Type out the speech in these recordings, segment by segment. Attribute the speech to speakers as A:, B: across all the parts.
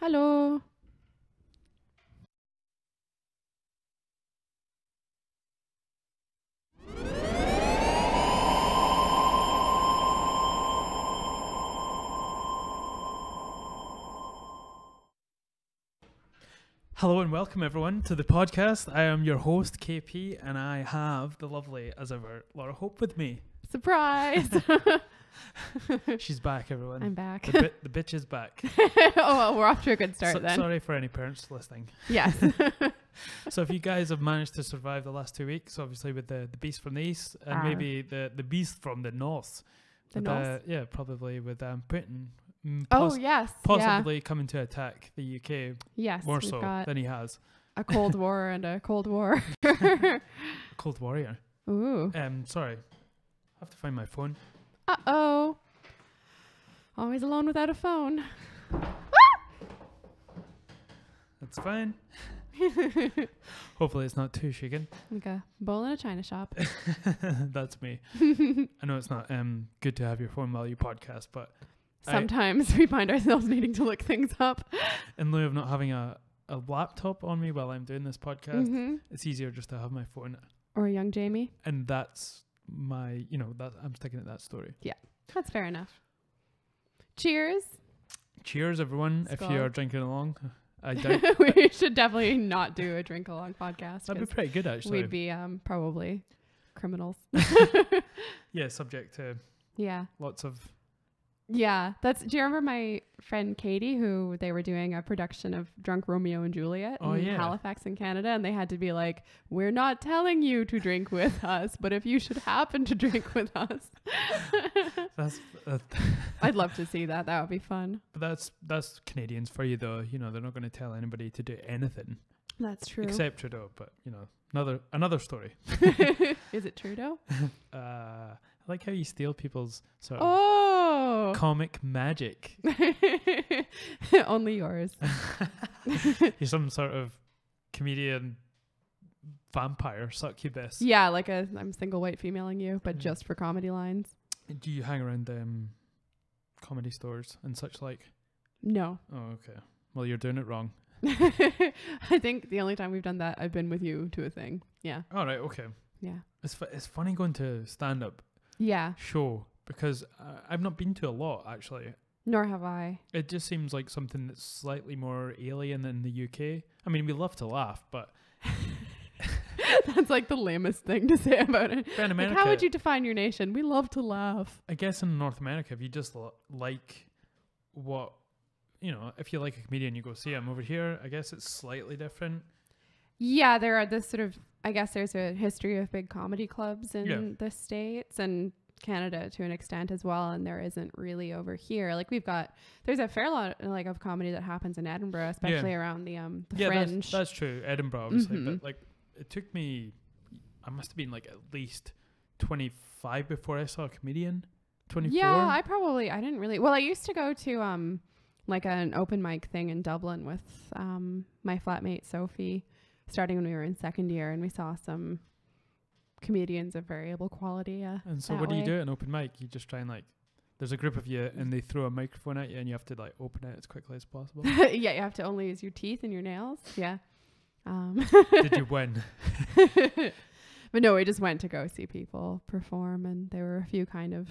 A: Hello.
B: Hello and welcome everyone to the podcast. I am your host KP and I have the lovely, as ever, Laura Hope with me.
A: Surprise.
B: She's back, everyone.
A: I'm back.
B: The bitch is back.
A: Oh, well, we're off to a good start then.
B: Sorry for any parents listening.
A: Yes.
B: So if you guys have managed to survive the last 2 weeks, obviously with the beast from the east and maybe the beast from the north.
A: The north?
B: Yeah, probably with Putin.
A: Yes.
B: Possibly coming to attack the UK
A: Yes.
B: more
A: We've
B: so
A: got
B: than he has.
A: a Cold War and a Cold War.
B: Cold Warrior.
A: Ooh.
B: Sorry. I have to find my phone.
A: Uh-oh. Always alone without a phone.
B: That's fine. Hopefully it's not too shaken.
A: Like a bowl in a china shop.
B: That's me. I know it's not good to have your phone while you podcast, but
A: Sometimes we find ourselves needing to look things up.
B: in lieu of not having a laptop on me while I'm doing this podcast, it's easier just to have my phone.
A: Or a young Jamie.
B: And that's my, I'm sticking at that story.
A: That's fair enough. Cheers.
B: Cheers, everyone, if
A: Skull.
B: you are drinking along. I doubt
A: We should definitely not do a drink along podcast.
B: that'd be
A: 'cause
B: pretty good, actually.
A: we'd be probably criminals.
B: Yeah, subject to
A: Yeah.
B: lots of...
A: Yeah, do you remember my friend Katie, who they were doing a production of Drunk Romeo and Juliet in Halifax in Canada, and they had to be like, we're not telling you to drink with us, but if you should happen to drink with us.
B: That's
A: I'd love to see that. That would be fun.
B: But that's Canadians for you, though. They're not going to tell anybody to do anything.
A: That's true.
B: Except Trudeau, but another story.
A: Is it Trudeau?
B: I like how you steal people's sort of comic magic.
A: Only yours.
B: You're some sort of comedian vampire succubus.
A: Yeah, like I'm single white femaling you, but just for comedy lines.
B: Do you hang around comedy stores and such like?
A: No.
B: Oh, okay. Well, you're doing it wrong.
A: I think the only time we've done that, I've been with you to a thing. Yeah.
B: All right. Okay.
A: Yeah.
B: It's funny going to stand-up show because I've not been to a lot, actually.
A: Nor have I.
B: It just seems like something that's slightly more alien in the UK. I mean, we love to laugh, but...
A: That's like the lamest thing to say about it.
B: In America,
A: how would you define your nation? We love to laugh.
B: I guess in North America, if you just like what... if you like a comedian, you go see him. Over here, I guess it's slightly different.
A: Yeah, there are this sort of... I guess there's a history of big comedy clubs in the States and Canada to an extent as well, and there isn't really over here. Like there's a fair lot of comedy that happens in Edinburgh, especially around the Fringe.
B: That's true. Edinburgh, obviously, but it took me, I must have been at least 25 before I saw a comedian. 24.
A: Yeah, I didn't really. Well, I used to go to an open mic thing in Dublin with my flatmate Sophie, starting when we were in second year, and we saw some comedians of variable quality.
B: And so what do you do at an open mic? You just try and there's a group of you and they throw a microphone at you and you have to open it as quickly as possible.
A: Yeah, you have to only use your teeth and your nails. Yeah.
B: Did you win?
A: But no, we just went to go see people perform, and there were a few kind of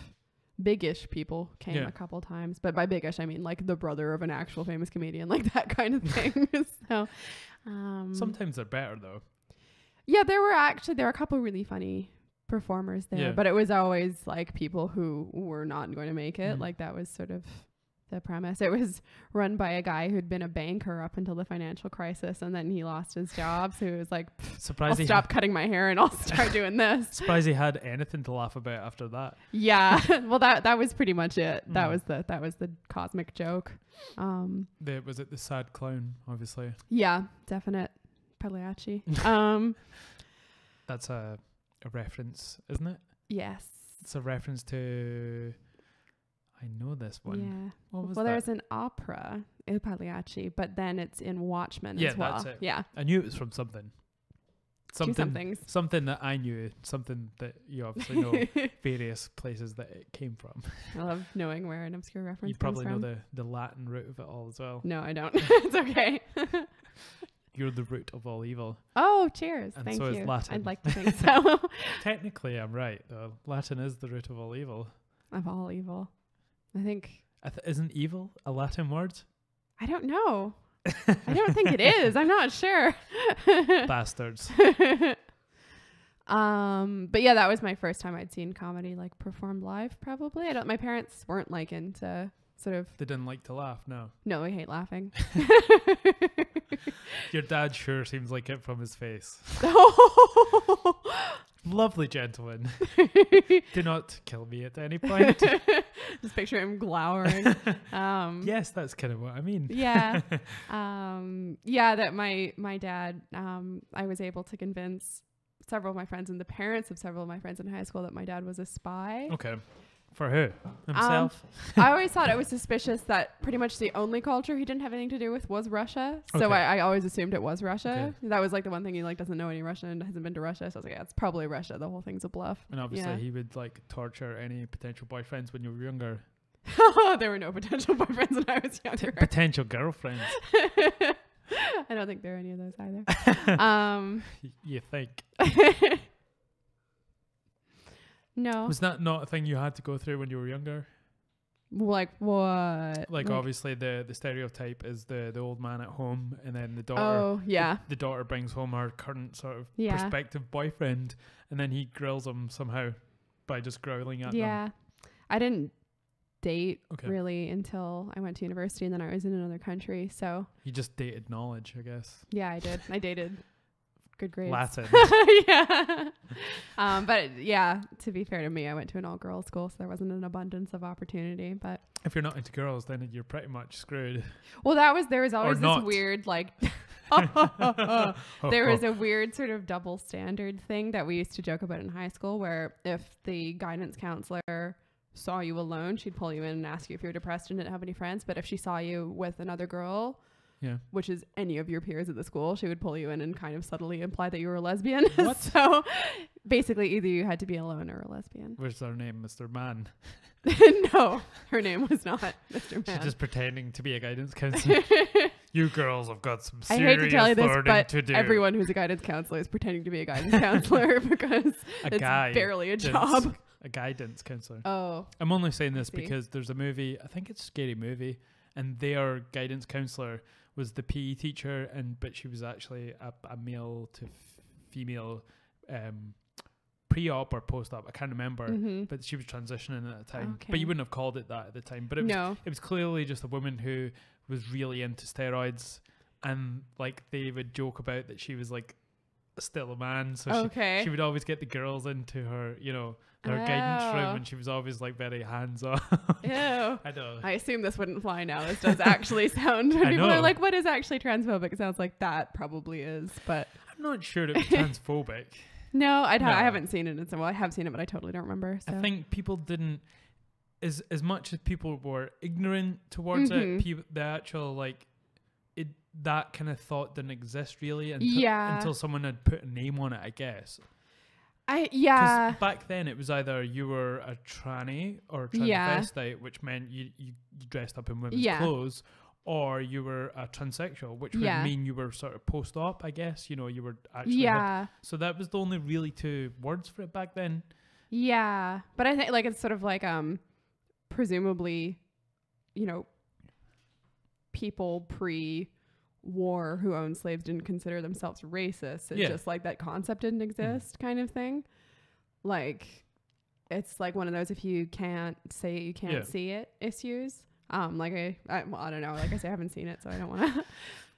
A: biggish people came a couple times. But by biggish, I mean the brother of an actual famous comedian, like that kind of thing. So
B: sometimes they're better though.
A: Yeah, there were a couple really funny performers there, but it was always people who were not going to make it. That was sort of the premise. It was run by a guy who'd been a banker up until the financial crisis, and then he lost his job, so he was like, I'll stop cutting my hair and I'll start doing this.
B: Surprised he had anything to laugh about after that.
A: Yeah. Well, that was pretty much it. That was the cosmic joke.
B: Was it the sad clown, obviously?
A: Yeah, definite Pagliacci.
B: That's a reference, isn't it?
A: Yes.
B: It's a reference to... I know this one.
A: Yeah.
B: What was
A: that?
B: Well,
A: there's an opera, Il Pagliacci, but then it's in Watchmen as well.
B: That's it.
A: Yeah.
B: I knew it was from something. Something that I knew, something that you obviously know, various places that it came from.
A: I love knowing where an obscure reference
B: You
A: comes
B: probably
A: from.
B: know the Latin root of it all as well.
A: No, I don't. It's okay.
B: You're the root of all evil.
A: Oh, cheers.
B: And
A: Thank
B: so
A: you.
B: is Latin.
A: I'd like to think so.
B: Technically, I'm right, though. Latin is the root of all evil.
A: Of all evil. I think...
B: Isn't evil a Latin word?
A: I don't know. I don't think it is. I'm not sure.
B: Bastards.
A: But yeah, that was my first time I'd seen comedy like performed live, probably. My parents weren't like into sort of...
B: They didn't like to laugh, no.
A: No, we hate laughing.
B: Your dad sure seems like it from his face.
A: Oh.
B: Lovely gentleman. Do not kill me at any point.
A: Just picture him glowering.
B: Yes, that's kind of what I mean.
A: Yeah. Yeah, that my dad, I was able to convince several of my friends and the parents of several of my friends in high school that my dad was a spy.
B: Okay. For who? Himself?
A: I always thought it was suspicious that pretty much the only culture he didn't have anything to do with was Russia. So
B: Okay.
A: I always assumed it was Russia.
B: Okay.
A: That was like the one thing he like doesn't know any Russian and hasn't been to Russia. So I was like, yeah, it's probably Russia. The whole thing's a bluff.
B: And obviously
A: Yeah.
B: he would like torture any potential boyfriends when you were younger.
A: There were no potential boyfriends when I was younger.
B: Potential girlfriends.
A: I don't think there are any of those either.
B: You think.
A: No.
B: Was that not a thing you had to go through when you were younger?
A: Like what?
B: Like obviously the stereotype is the old man at home, and then the daughter.
A: Oh, yeah.
B: The daughter brings home her current sort of
A: Yeah.
B: prospective boyfriend, and then he grills him somehow by just growling at them.
A: Yeah. I didn't date
B: Okay.
A: really until I went to university, and then I was in another country. So
B: You just dated knowledge, I guess.
A: yeah, I did. I dated good grades.
B: Latin.
A: Yeah. But yeah, to be fair to me, I went to an all girls school, so there wasn't an abundance of opportunity. But
B: If you're not into girls, then you're pretty much screwed.
A: well, there was always this
B: not.
A: weird like there was a weird sort of double standard thing that we used to joke about in high school, where if the guidance counselor saw you alone, she'd pull you in and ask you if you were depressed and didn't have any friends. But if she saw you with another girl,
B: Yeah.
A: which is any of your peers at the school, she would pull you in and kind of subtly imply that you were a lesbian.
B: What?
A: So basically either you had to be alone or a lesbian.
B: Where's their name, Mr. Man?
A: No, her name was not Mr. Man.
B: She's just pretending to be a guidance counselor. You girls have got some
A: I
B: serious
A: hate to tell you this,
B: learning
A: but
B: to do.
A: everyone who's a guidance counselor is pretending to be a guidance counselor because it's barely a job.
B: A guidance counselor.
A: Oh,
B: I'm only saying this
A: see.
B: because there's a movie, I think it's a Scary Movie, and their guidance counselor was the PE teacher, but she was actually a male to female pre-op or post-op. I can't remember, but she was transitioning at the time.
A: Okay.
B: But you wouldn't have called it that at the time. But it was clearly just a woman who was really into steroids, and like they would joke about that she was like still a man, so she would always get the girls into her, her guidance room, and she was always like very hands-on.
A: Ew.
B: I know.
A: I assume this wouldn't fly now. This does actually sound. People are like, "What is actually transphobic?" It sounds like that probably is, but
B: I'm not sure it was transphobic.
A: No, I haven't seen it. Well, I have seen it, but I totally don't remember. So.
B: I think people didn't, as much as people were ignorant towards it, the actual like that kind of thought didn't exist really until someone had put a name on it, I guess. Because back then it was either you were a tranny or a transvestite, which meant you dressed up in women's clothes, or you were a transsexual, which would mean you were sort of post-op, I guess. You were actually so that was the only really two words for it back then. Yeah,
A: but I think like it's sort of like presumably, people pre-war who owned slaves didn't consider themselves racist. It's just like that concept didn't exist kind of thing. Like it's like one of those if you can't say it, you can't see it issues. Like I don't know. Like I say, I haven't seen it, so I don't want to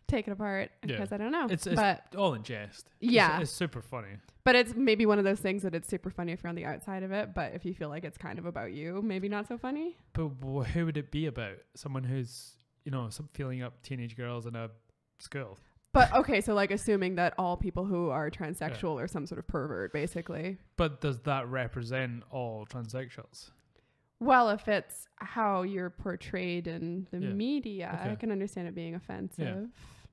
A: take it apart because I don't know.
B: It's all in jest.
A: Yeah,
B: it's super funny. But
A: it's maybe one of those things that it's super funny if you're on the outside of it, but if you feel like it's kind of about you, maybe not so funny.
B: But who would it be about? Someone who's feeling up teenage girls in a school.
A: But okay, so like assuming that all people who are transsexual are some sort of pervert, basically.
B: But does that represent all transsexuals?
A: Well, if it's how you're portrayed in the media, I can understand it being offensive.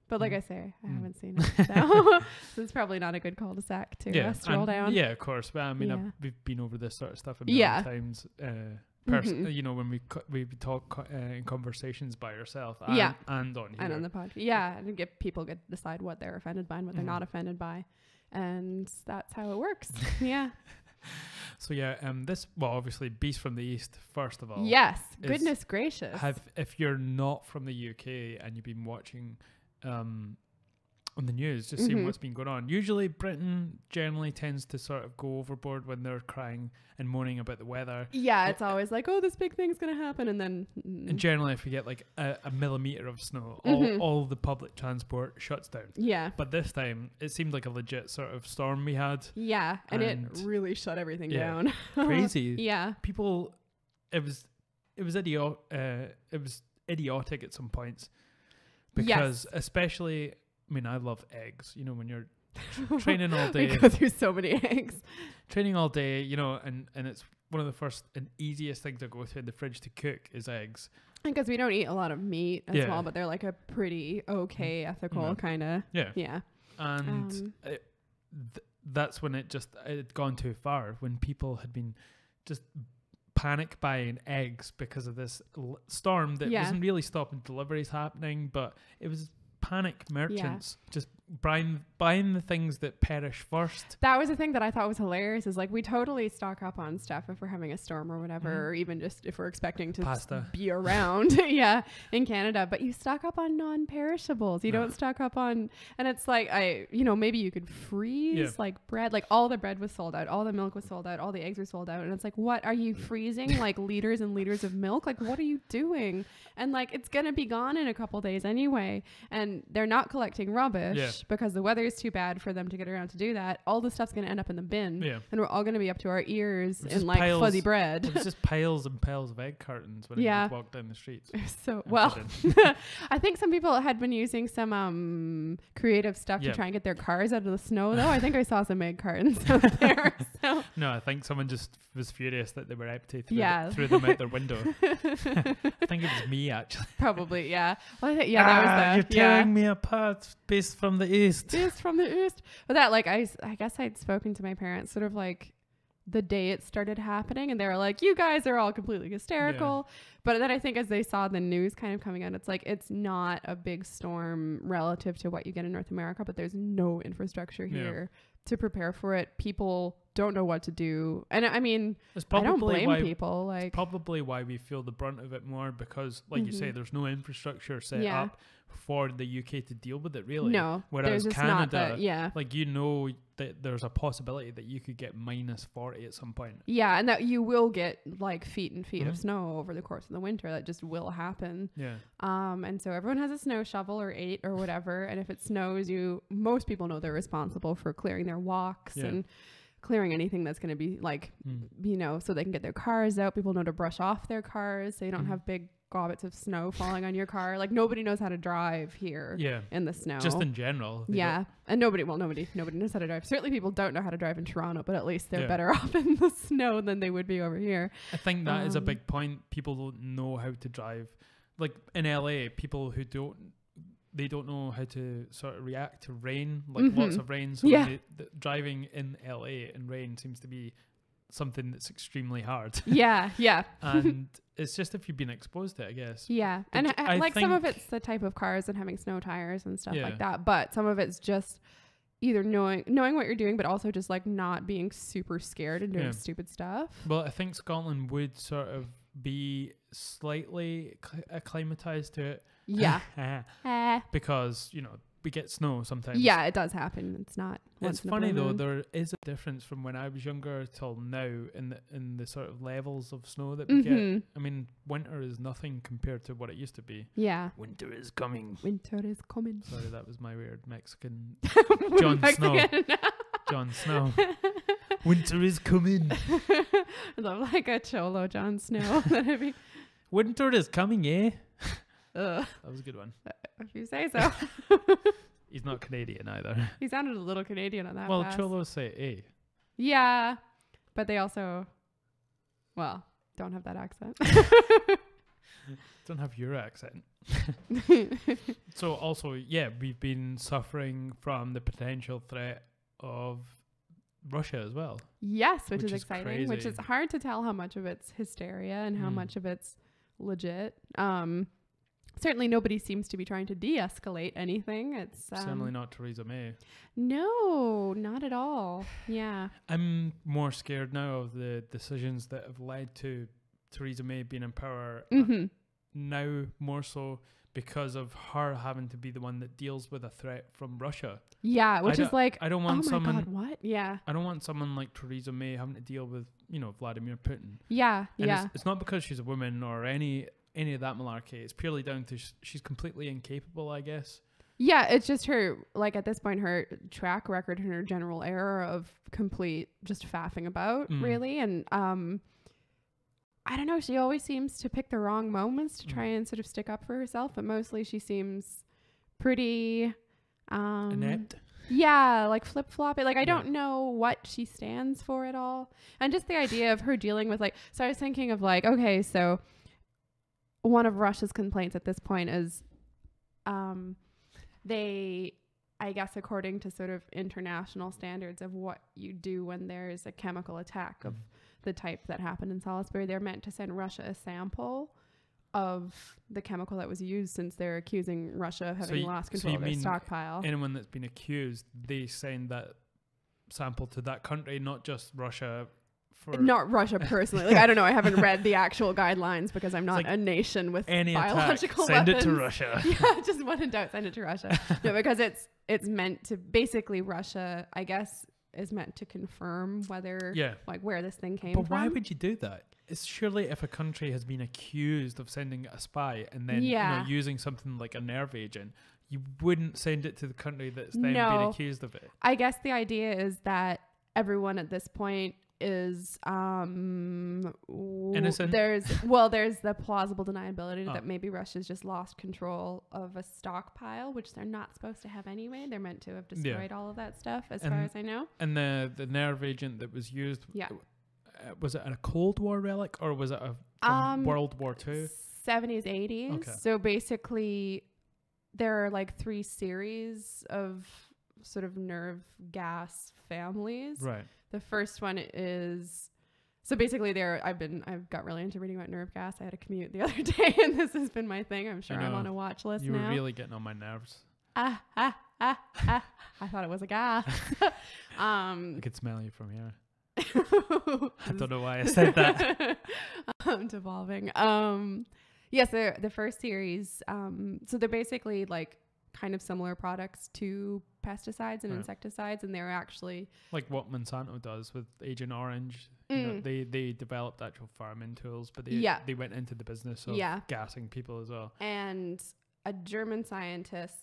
A: But like I say, I haven't seen it. So, so it's probably not a good cul-de-sac to stroll down.
B: Yeah, of course. But I mean, we've been over this sort of stuff a million times. You know, when we talk in conversations by yourself and on here.
A: And on the podcast. Yeah, and people get to decide what they're offended by and what they're not offended by. And that's how it works. Yeah.
B: So obviously Beast from the East, first of all.
A: Yes. Goodness gracious.
B: If you're not from the UK and you've been watching on the news, just seeing what's been going on. Usually Britain generally tends to sort of go overboard when they're crying and moaning about the weather. Yeah,
A: it's always like, oh, this big thing's going to happen. And then...
B: And generally if you get like a millimetre of snow, all the public transport shuts down. Yeah. But this time, it seemed like a legit sort of storm we had.
A: Yeah, and it really shut everything down.
B: Crazy.
A: Yeah.
B: People... It was idiotic at some points. Because especially... I mean, I love eggs, you know, when you're training all day.
A: We go through so many eggs.
B: Training all day, you know, and it's one of the first and easiest things to go through in the fridge to cook is eggs.
A: Because we don't eat a lot of meat as well, but they're like a pretty okay, ethical kind of. Yeah. Yeah.
B: And that's when it had gone too far, when people had been just panic buying eggs because of this storm that wasn't really stopping deliveries happening, but it was... panic merchants just buying the things that perish first.
A: That was the thing that I thought was hilarious, is like we totally stock up on stuff if we're having a storm or whatever, or even just if we're expecting to be around in Canada, but you stock up on non-perishables. You don't stock up on, and it's like maybe you could freeze like bread. Like all the bread was sold out, all the milk was sold out, all the eggs were sold out, and it's like, what are you freezing? Like liters and liters of milk? Like what are you doing? And like it's gonna be gone in a couple days anyway, and they're not collecting rubbish because the weather is too bad for them to get around to do that. All the stuff's going to end up in the bin, and we're all going to be up to our ears in like fuzzy bread.
B: It was just piles and piles of egg cartons when you walked down the streets.
A: So I think some people had been using some creative stuff to try and get their cars out of the snow, though. I think I saw some egg cartons out there. So.
B: No, I think someone just was furious that they were empty, threw them out their window. I think it was me, actually.
A: Probably, yeah. Well, that was
B: you're tearing me apart, Beast from the East.
A: Beast from the East. But that, like, I guess I'd spoken to my parents sort of like the day it started happening, and they were like, you guys are all completely hysterical. But then I think as they saw the news kind of coming out, it's like, it's not a big storm relative to what you get in North America, but there's no infrastructure here to prepare for it. People don't know what to do. And I mean, I don't blame people. Like,
B: it's probably why we feel the brunt of it more, because like you say, there's no infrastructure set up for the UK to deal with it, really.
A: No.
B: Whereas Canada, like, you know that there's a possibility that you could get -40 at some point.
A: Yeah, and that you will get like feet and feet of snow over the course of the winter. That just will happen. Yeah. And so everyone has a snow shovel or 8 or whatever. And if it snows, most people know they're responsible for clearing their walks and clearing anything that's going to be like, so they can get their cars out. People know to brush off their cars so you don't have big gobbets of snow falling on your car. Like, nobody knows how to drive here in the snow.
B: Just in general.
A: And nobody knows how to drive. Certainly people don't know how to drive in Toronto, but at least they're better off in the snow than they would be over here.
B: I think that is a big point. People don't know how to drive. Like in LA, people who they don't know how to sort of react to rain, like lots of rain. So driving in LA in rain seems to be something that's extremely hard. And it's just if you've been exposed to it, I guess.
A: Yeah. And I like some of it's the type of cars and having snow tires and stuff like that. But some of it's just either knowing what you're doing, but also just like not being super scared and doing stupid stuff.
B: Well, I think Scotland would sort of be slightly acclimatized to it. Because, we get snow sometimes.
A: Yeah, it does happen. It's not.
B: It's funny though. There is a difference from when I was younger till now in the sort of levels of snow that we get. I mean, winter is nothing compared to what it used to be. Yeah. Winter is coming.
A: Winter is coming.
B: Sorry, that was my weird Mexican Jon Snow. Jon Snow. Winter is coming.
A: I love like a cholo Jon Snow.
B: Winter is coming, eh? That was a good one.
A: If you say so.
B: He's not Canadian either.
A: He sounded a little Canadian on that.
B: Well, cholos say eh.
A: Yeah, but they also, don't have that accent.
B: Don't have your accent. So also, yeah, we've been suffering from the potential threat of Russia as well.
A: Yes, which is exciting,
B: crazy.
A: which is hard to tell how much of it's hysteria and how much of it's legit. Certainly nobody seems to be trying to de-escalate anything. It's
B: certainly not Theresa May.
A: No, not at all. Yeah.
B: I'm more scared now of the decisions that have led to Theresa May being in power now, more so because of her having to be the one that deals with a threat from Russia.
A: Yeah, which is like,
B: I don't want someone.
A: God, what? Yeah.
B: I don't want someone like Theresa May having to deal with, Vladimir Putin.
A: Yeah,
B: and
A: yeah.
B: It's not because she's a woman or any of that malarkey. It's purely down to she's completely incapable, I guess.
A: Yeah, it's just her, like at this point, her track record and her general error of complete just faffing about, really. And I don't know, she always seems to pick the wrong moments to try and sort of stick up for herself, but mostly she seems pretty
B: inept.
A: Yeah, like flip-floppy. Like I don't know what she stands for at all. And just the idea of her dealing with so I was thinking of okay, so one of Russia's complaints at this point is they, I guess according to sort of international standards of what you do when there's a chemical attack of the type that happened in Salisbury, they're meant to send Russia a sample of the chemical that was used, since they're accusing Russia of having lost control of their stockpile.
B: Anyone that's been accused, they send that sample to that country, not just Russia.
A: Not Russia personally. I don't know. I haven't read the actual guidelines because I'm not a nation with biological
B: weapons. Send it to Russia.
A: Yeah, just when in doubt, send it to Russia. No, because it's meant to, basically Russia, I guess, is meant to confirm whether where this thing came from.
B: But why would you do that? It's surely if a country has been accused of sending a spy and then using something like a nerve agent, you wouldn't send it to the country that's then been accused of it.
A: I guess the idea is that everyone at this point is
B: innocent.
A: There's the plausible deniability that maybe Russia's just lost control of a stockpile, which they're not supposed to have anyway. They're meant to have destroyed all of that stuff, as far as I know.
B: And the nerve agent that was used, was it a Cold War relic or was it from World War II?
A: 70s, 80s. Okay. So basically, there are 3 series of sort of nerve gas families.
B: Right.
A: The first one is, so basically I've got really into reading about nerve gas. I had a commute the other day and this has been my thing. I'm sure I'm on a watch list now.
B: You were really getting on my nerves.
A: I thought it was a gas.
B: I could smell you from here. I don't know why I said that.
A: Devolving. Yes, the first series, so they're basically kind of similar products to pesticides and insecticides, and they're actually
B: like what Monsanto does with Agent Orange. They developed actual farming tools, but they went into the business of gassing people as well. And
A: a German scientist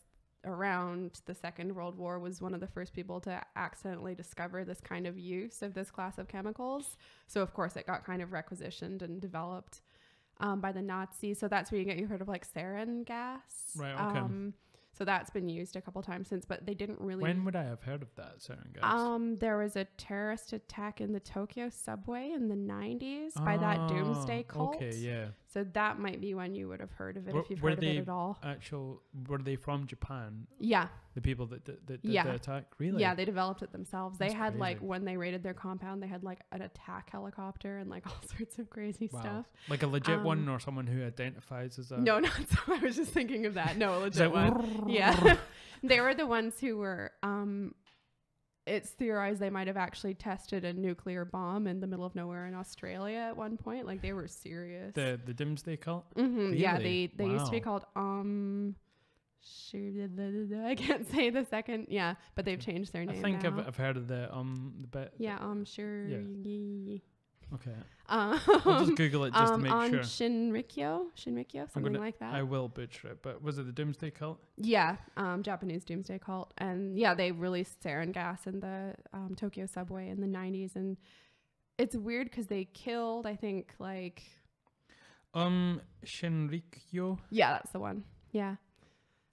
A: around the Second World War was one of the first people to accidentally discover this kind of use of this class of chemicals. So of course it got kind of requisitioned and developed by the Nazis. So that's where you heard of sarin gas.
B: Right. Okay.
A: So that's been used a couple times since, but they didn't really.
B: When would I have heard of that sarin gas?
A: There was a terrorist attack in the Tokyo subway in the 90s by that doomsday cult.
B: Okay, yeah.
A: So that might be when you would have heard of it, if you've heard of it at all.
B: Were they from Japan?
A: Yeah.
B: The people that did the attack? Really?
A: Yeah, they developed it themselves.
B: That's
A: they had
B: crazy.
A: when they raided their compound, they had an attack helicopter and all sorts of crazy stuff.
B: Like a legit one, or someone who identifies as a...
A: No, not so. I was just thinking of that. No, a legit one. Yeah. They were the ones who were... it's theorized they might have actually tested a nuclear bomb in the middle of nowhere in Australia at one point. They were serious.
B: The Doomsday Cult?
A: Mm-hmm. Really? Yeah, they used to be called I can't say the second. Yeah, but they've changed their name.
B: I think
A: now.
B: I've heard of the bit.
A: Yeah, sure. Yeah.
B: Okay. I'll just Google it just to make sure.
A: Shinrikyo, something like that.
B: I will butcher it, but was it the Doomsday Cult?
A: Yeah, Japanese Doomsday Cult, and they released sarin gas in the Tokyo subway in the 90s, and it's weird because they killed, I think,
B: Shinrikyo.
A: Yeah, that's the one. Yeah.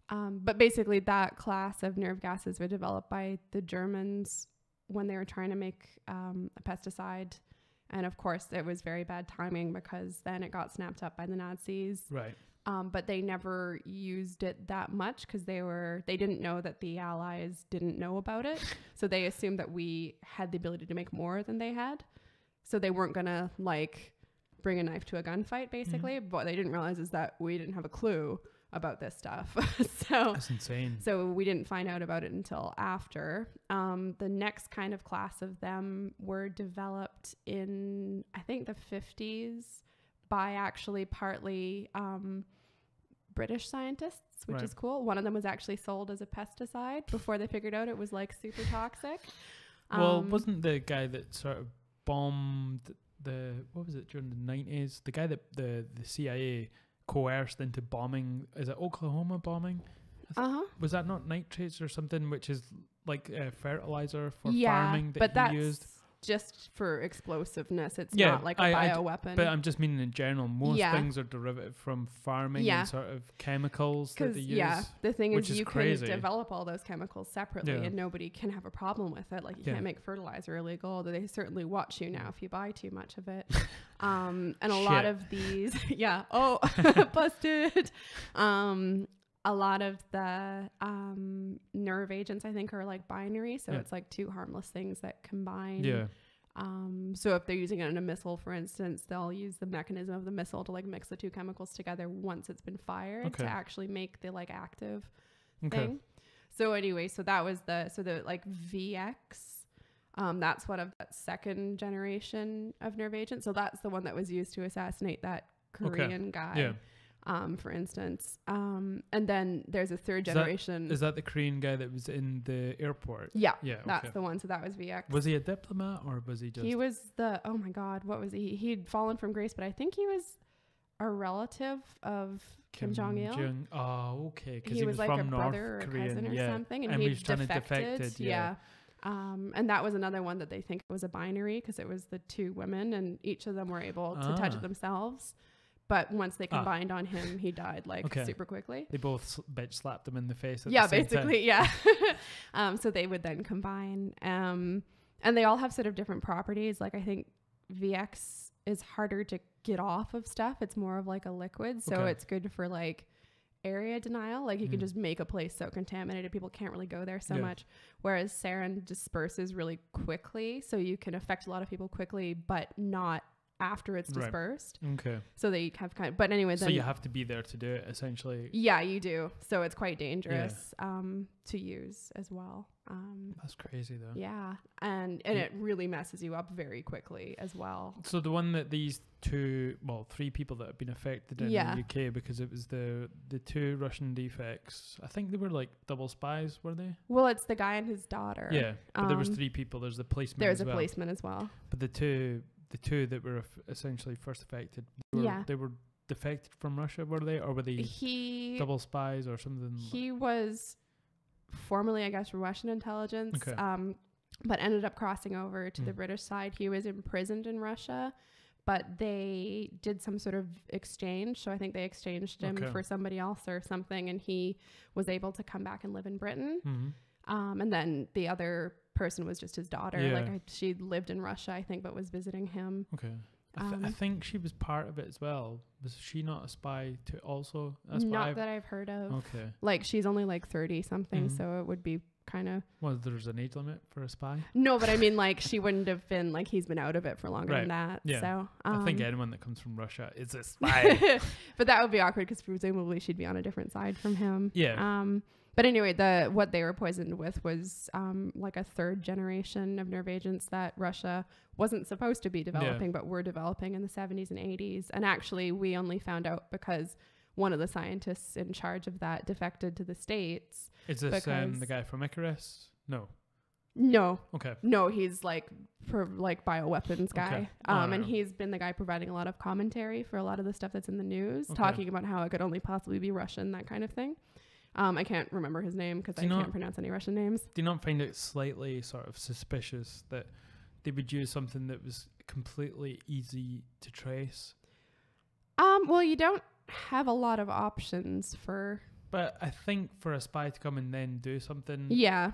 A: But basically that class of nerve gases were developed by the Germans when they were trying to make a pesticide And of course, it was very bad timing because then it got snapped up by the Nazis.
B: Right.
A: But they never used it that much because they didn't know that the Allies didn't know about it. So they assumed that we had the ability to make more than they had. So they weren't going to like bring a knife to a gunfight, basically. But what they didn't realize is that we didn't have a clue about this stuff. So
B: that's insane.
A: So we didn't find out about it until after. The next kind of class of them were developed in, I think, the 50s by actually partly British scientists, which is cool. One of them was actually sold as a pesticide before they figured out it was like super toxic.
B: Well, wasn't the guy that sort of bombed what was it during the 90s? The guy that the CIA coerced into bombing, is it Oklahoma bombing? Was that not nitrates or something, which is like fertilizer for farming that he used?
A: Just for explosiveness. It's not like a bioweapon.
B: But I'm just meaning in general, most things are derivative from farming and sort of chemicals that they use. Yeah,
A: the thing is you can develop all those chemicals separately and nobody can have a problem with it. Like you can't make fertilizer illegal, although they certainly watch you now if you buy too much of it. And a lot of these, busted. A lot of the nerve agents, I think, are like binary. So it's like two harmless things that combine. Yeah. So if they're using it in a missile, for instance, they'll use the mechanism of the missile to like mix the two chemicals together once it's been fired to actually make the like active thing. So anyway, so that was the like VX. That's one of that second generation of nerve agents. So that's the one that was used to assassinate that Korean guy. Yeah. For instance. And then there's a third generation.
B: Is that the Korean guy that was in the airport?
A: Yeah. Yeah. That's the one. So that was VX.
B: Was he a diplomat or was he just?
A: He was oh my God, what was he? He'd fallen from grace, but I think he was a relative of Kim Jong-il.
B: Oh, okay.
A: He was like from a brother or a cousin or something. And he defected. Yeah. And that was another one that they think was a binary because it was the two women and each of them were able to touch it themselves. But once they combined on him, he died like super quickly.
B: They both bitch slapped him in the face.
A: Basically. So they would then combine. And they all have sort of different properties. Like I think VX is harder to get off of stuff. It's more of like a liquid. So it's good for like area denial. Like you can just make a place so contaminated people can't really go there so much. Whereas sarin disperses really quickly. So you can affect a lot of people quickly, but not after it's dispersed. Okay. So they have but anyway, then,
B: so you have to be there to do it essentially.
A: Yeah, you do. So it's quite dangerous to use as well.
B: That's crazy though.
A: Yeah. And it really messes you up very quickly as well.
B: So the one that these three people that have been affected in the UK, because it was the two Russian defects. I think they were like double spies, were they?
A: Well, it's the guy and his daughter.
B: Yeah. But there was three people. There's the policeman
A: There's a policeman as well.
B: But the two that were essentially first affected, they were defected from Russia, were they? Or were they double spies or something?
A: He was formerly, I guess, Russian intelligence, but ended up crossing over to the British side. He was imprisoned in Russia, but they did some sort of exchange. So I think they exchanged him for somebody else or something, and he was able to come back and live in Britain. Mm-hmm. And then the other person was just his daughter. She lived in Russia, I think, but was visiting him.
B: Okay. I think she was part of it as well. Was she not a spy to also a spy?
A: Not that I've heard of. Okay. Like she's only like 30 something, so it would be kind of.
B: Well, there's an age limit for a spy.
A: No, but I mean, like she wouldn't have been like he's been out of it for longer than that. Yeah. So
B: I think anyone that comes from Russia is a spy.
A: But that would be awkward because presumably she'd be on a different side from him.
B: Yeah.
A: But anyway, what they were poisoned with was like a third generation of nerve agents that Russia wasn't supposed to be developing, but were developing in the 70s and 80s. And actually, we only found out because one of the scientists in charge of that defected to the States.
B: Is this the guy from Icarus? No.
A: No.
B: Okay.
A: No, he's like bioweapons guy. Okay. And he's been the guy providing a lot of commentary for a lot of the stuff that's in the news, talking about how it could only possibly be Russian, that kind of thing. I can't remember his name because I can't pronounce any Russian names.
B: Do you not find it slightly sort of suspicious that they would use something that was completely easy to trace?
A: Well, you don't have a lot of options for...
B: But I think for a spy to come and then do something...
A: Yeah.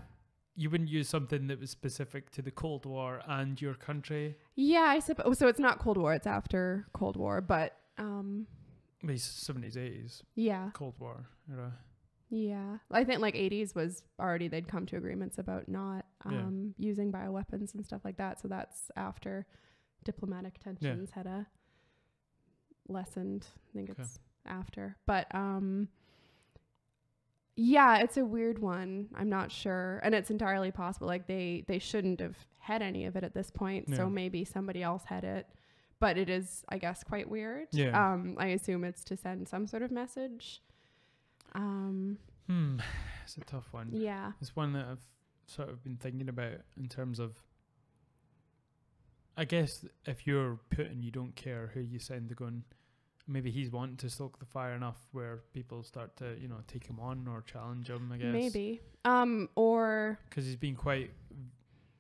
B: you wouldn't use something that was specific to the Cold War and your country.
A: Yeah, I suppose. So it's not Cold War; it's after Cold War, but
B: maybe 70s, 80s.
A: Yeah.
B: Cold War era.
A: Yeah, I think like 80s was already, they'd come to agreements about not using bioweapons and stuff like that. So that's after diplomatic tensions had a lessened. I think it's after, but yeah, it's a weird one. I'm not sure, and it's entirely possible. Like they shouldn't have had any of it at this point, so maybe somebody else had it. But it is, I guess, quite weird. Yeah. I assume it's to send some sort of message.
B: It's a tough one.
A: Yeah.
B: It's one that I've sort of been thinking about in terms of, I guess if you're Putin, you don't care who you send to go and maybe he's wanting to stoke the fire enough where people start to, you know, take him on or challenge him, I guess.
A: Maybe. Or...
B: Because he's been quite...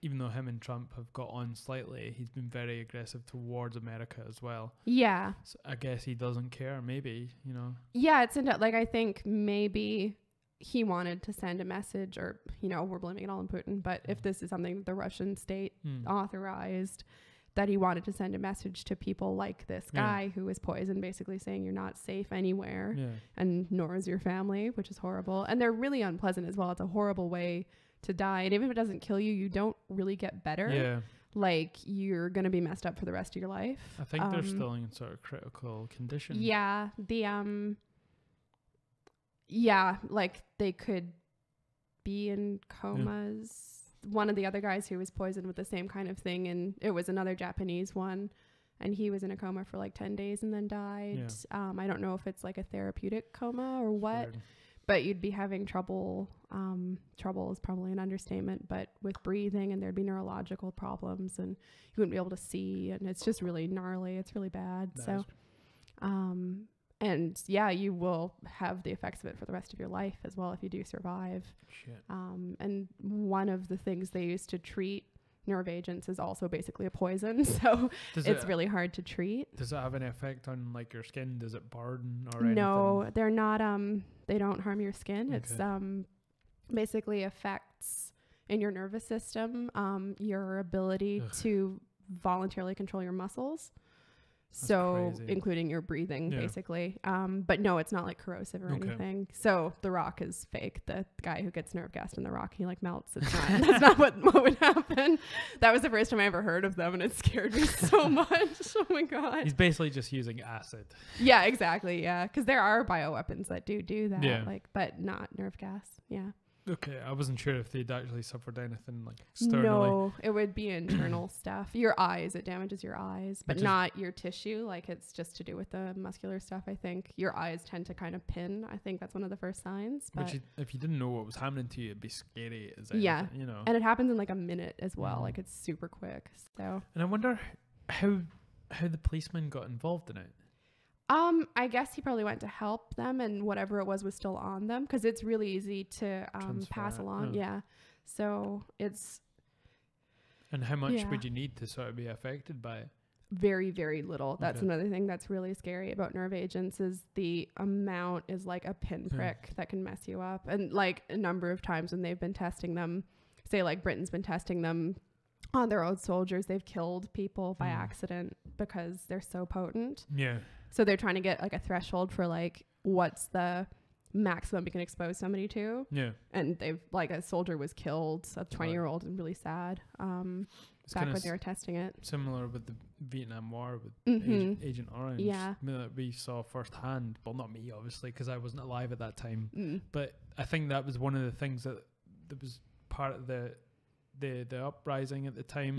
B: Even though him and Trump have got on slightly, he's been very aggressive towards America as well.
A: Yeah.
B: So I guess he doesn't care, maybe, you know.
A: Yeah, it's like, I think maybe he wanted to send a message, or, you know, we're blaming it all on Putin, but if this is something that the Russian state authorized, that he wanted to send a message to people like this guy who was poisoned, basically saying you're not safe anywhere, and nor is your family, which is horrible. And they're really unpleasant as well. It's a horrible way to die, and even if it doesn't kill you, you don't really get better. Like, you're gonna be messed up for the rest of your life.
B: I think they're still in sort of critical condition.
A: Like they could be in comas. One of the other guys who was poisoned with the same kind of thing, and it was another Japanese one, and he was in a coma for like 10 days and then died. I don't know if it's like a therapeutic coma or what. Weird. But you'd be having trouble. Trouble is probably an understatement, but with breathing, and there'd be neurological problems, and you wouldn't be able to see, and it's just really gnarly. It's really bad. And yeah, you will have the effects of it for the rest of your life as well if you do survive.
B: Shit.
A: And one of the things they used to treat nerve agents is also basically a poison, so it's really hard to treat.
B: Does it have any effect on like your skin? Does it burn or anything?
A: No, they're not. They don't harm your skin. Okay. It's basically affects in your nervous system your ability to voluntarily control your muscles. That's so crazy. Including your breathing, basically. But no, it's not like corrosive or anything. So The Rock is fake. The guy who gets nerve gassed in The Rock, he like melts. It's not. That's not what would happen. That was the first time I ever heard of them, and it scared me so much. Oh my god.
B: He's basically just using acid.
A: Yeah, exactly. Yeah, because there are bioweapons that do that.
B: Yeah.
A: Like, but not nerve gas. Yeah.
B: Okay, I wasn't sure if they'd actually suffered anything like externally.
A: No, it would be internal stuff. Your eyes, it damages your eyes, but not your tissue. Like, it's just to do with the muscular stuff, I think. Your eyes tend to kind of pin. I think that's one of the first signs. But
B: if you didn't know what was happening to you, it'd be scary as anything, you know.
A: And it happens in like a minute as well. Like, it's super quick. So.
B: And I wonder how the policeman got involved in it.
A: I guess he probably went to help them, and whatever it was still on them, because it's really easy to pass along. Yeah. So it's.
B: And how much would you need to sort of be affected by it?
A: Very, very little. That's another thing that's really scary about nerve agents, is the amount is like a pinprick that can mess you up. And like a number of times when they've been testing them, say like Britain's been testing them on their own soldiers, they've killed people by accident because they're so potent.
B: Yeah.
A: So they're trying to get like a threshold for like what's the maximum you can expose somebody to.
B: Yeah.
A: And they've like a soldier was killed, a 20-year-old, and really sad. Back when they were testing it.
B: Similar with the Vietnam War with Agent Orange.
A: Yeah.
B: I mean, that we saw firsthand. Well, not me, obviously, because I wasn't alive at that time. But I think that was one of the things that was part of the uprising at the time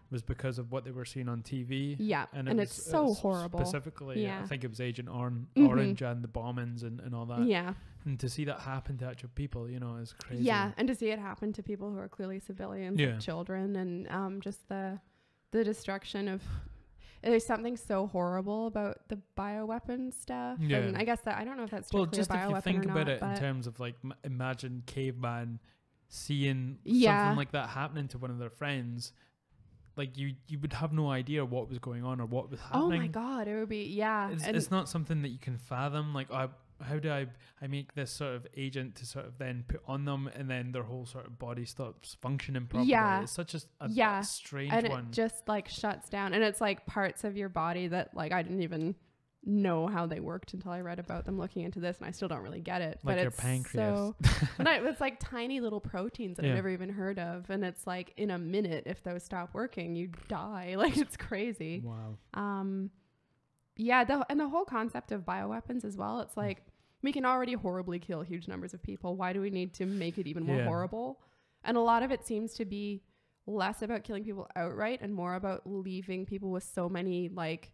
B: was because of what they were seeing on TV. Yeah, and it's so horrible. Specifically, I think it was Agent Orange and the bombings and all that. Yeah. And to see that happen to actual people, you know, is crazy. Yeah, and to see it happen to people who are clearly civilians, like children, and just the destruction of... There's something so horrible about the bioweapon stuff. Yeah. And I guess that... I don't know if that's strictly a bioweapon or not. Well, just if you think about it in terms of, like, imagine caveman... seeing something like that happening to one of their friends, like you would have no idea what was going on or what was happening. Oh my god, it would be it's not something that you can fathom. Like how do I make this sort of agent to sort of then put on them, and then their whole sort of body stops functioning properly. It's such a strange
A: and
B: one.
A: It just like shuts down, and it's like parts of your body that like I didn't even know how they worked until I read about them looking into this, and I still don't really get it.
B: Like
A: but
B: your
A: it's
B: pancreas.
A: It's like tiny little proteins that I've never even heard of, and it's like in a minute if those stop working, you die. Like it's crazy.
B: Wow.
A: And the whole concept of bioweapons as well. It's like we can already horribly kill huge numbers of people. Why do we need to make it even more horrible? And a lot of it seems to be less about killing people outright and more about leaving people with so many like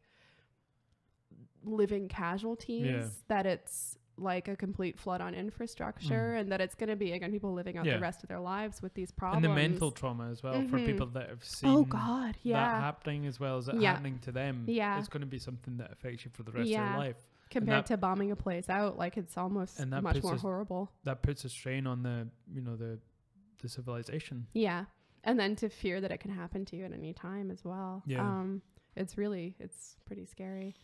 A: living casualties that it's like a complete flood on infrastructure, and that it's going to be again people living out the rest of their lives with these problems,
B: and the mental trauma as well for people that have seen that happening as well as it happening to them. It's going to be something that affects you for the rest of your life
A: compared to bombing a place out. Like it's almost much more horrible. That
B: puts a strain on the the civilization,
A: and then to fear that it can happen to you at any time as well. It's pretty scary.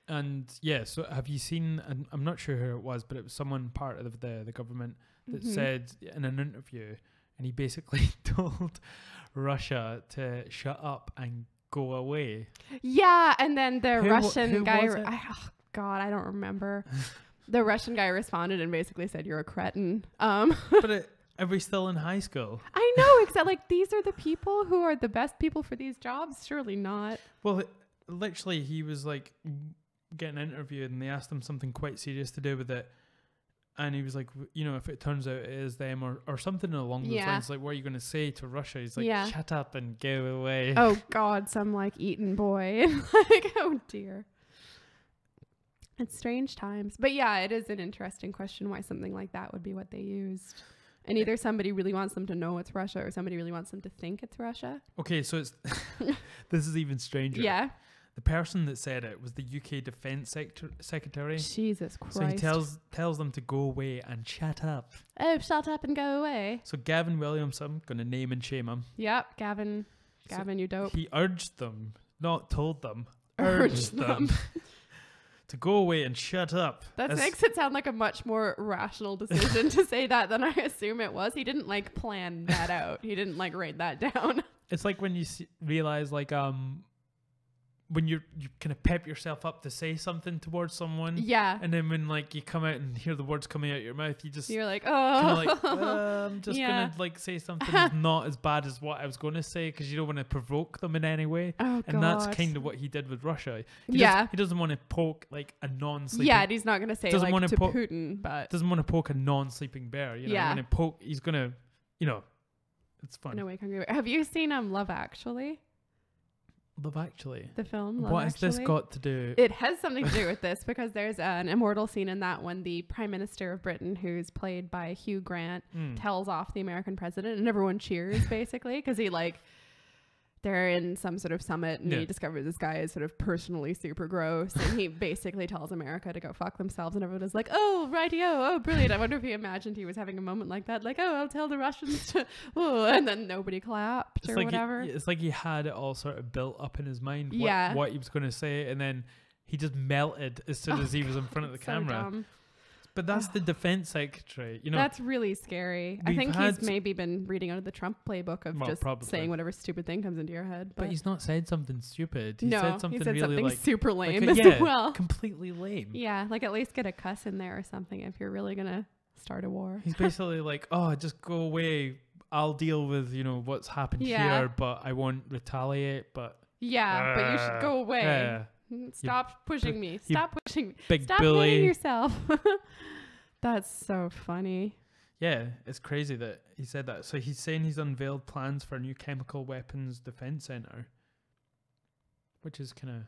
B: And so have you seen, and I'm not sure who it was, but it was someone part of the government that said in an interview, and he basically told Russia to shut up and go away. And then the Russian guy, I don't remember. The Russian guy responded and basically said, "You're a cretin." But are we still in high school?
A: I know, except like these are the people who are the best people for these jobs. Surely not.
B: Well, literally, he was like getting interviewed, and they asked him something quite serious to do with it, and he was like, if it turns out it is them or something along those lines, like, what are you going to say to Russia? He's like, shut up and go away.
A: Oh God, some like Eton boy. Like, oh dear. It's strange times, but it is an interesting question why something like that would be what they used. And either somebody really wants them to know it's Russia, or somebody really wants them to think it's Russia.
B: Okay, so it's this is even stranger. The person that said it was the UK Defence Secretary.
A: Jesus Christ.
B: So he tells them to go away and shut up.
A: Oh, shut up and go away.
B: So Gavin Williamson, gonna name and shame him.
A: Yep, Gavin, you dope.
B: He urged them, not told them, urged them. To go away and shut up.
A: That makes it sound like a much more rational decision to say that than I assume it was. He didn't like plan that out. He didn't like write that down. It's
B: like when you realize like when you kind of pep yourself up to say something towards someone. And then when like you come out and hear the words coming out of your mouth, you're like, I'm just gonna like say something that's not as bad as what I was going to say, because you don't want to provoke them in any way. And that's kind of what he did with Russia. He doesn't want to poke like a non-sleeping.
A: And he's not going to say like to Putin, but
B: doesn't want to poke a non-sleeping bear. When he he's gonna, it's fun.
A: No way, have you seen Love Actually?
B: Love Actually,
A: the film.
B: What has this got to do?
A: It has something to do with this, because there's an immortal scene in that when the Prime Minister of Britain, who's played by Hugh Grant, tells off the American president, and everyone cheers basically, because he like they're in some sort of summit, and he discovers this guy is sort of personally super gross, and he basically tells America to go fuck themselves, and everyone is like, oh, rightio, oh, brilliant. I wonder if he imagined he was having a moment like that, like, oh, I'll tell the Russians to, and then nobody clapped whatever.
B: It's like he had it all sort of built up in his mind, what he was going to say, and then he just melted as soon as he was in front of the camera. Dumb. But that's the defense secretary,
A: That's really scary. I think he's maybe been reading out of the Trump playbook of just saying whatever stupid thing comes into your head.
B: But he's not said something stupid. He said something really like
A: super lame as well.
B: Completely lame.
A: Yeah, like at least get a cuss in there or something if you're really gonna start a war.
B: He's basically like, oh, just go away. I'll deal with what's happened here, but I won't retaliate. But
A: but you should go away. Stop pushing me. Stop pushing me.
B: Big
A: Stop
B: bully.
A: hitting yourself. That's so funny.
B: Yeah, it's crazy that he said that. So he's saying he's unveiled plans for a new chemical weapons defense center, which is kind of...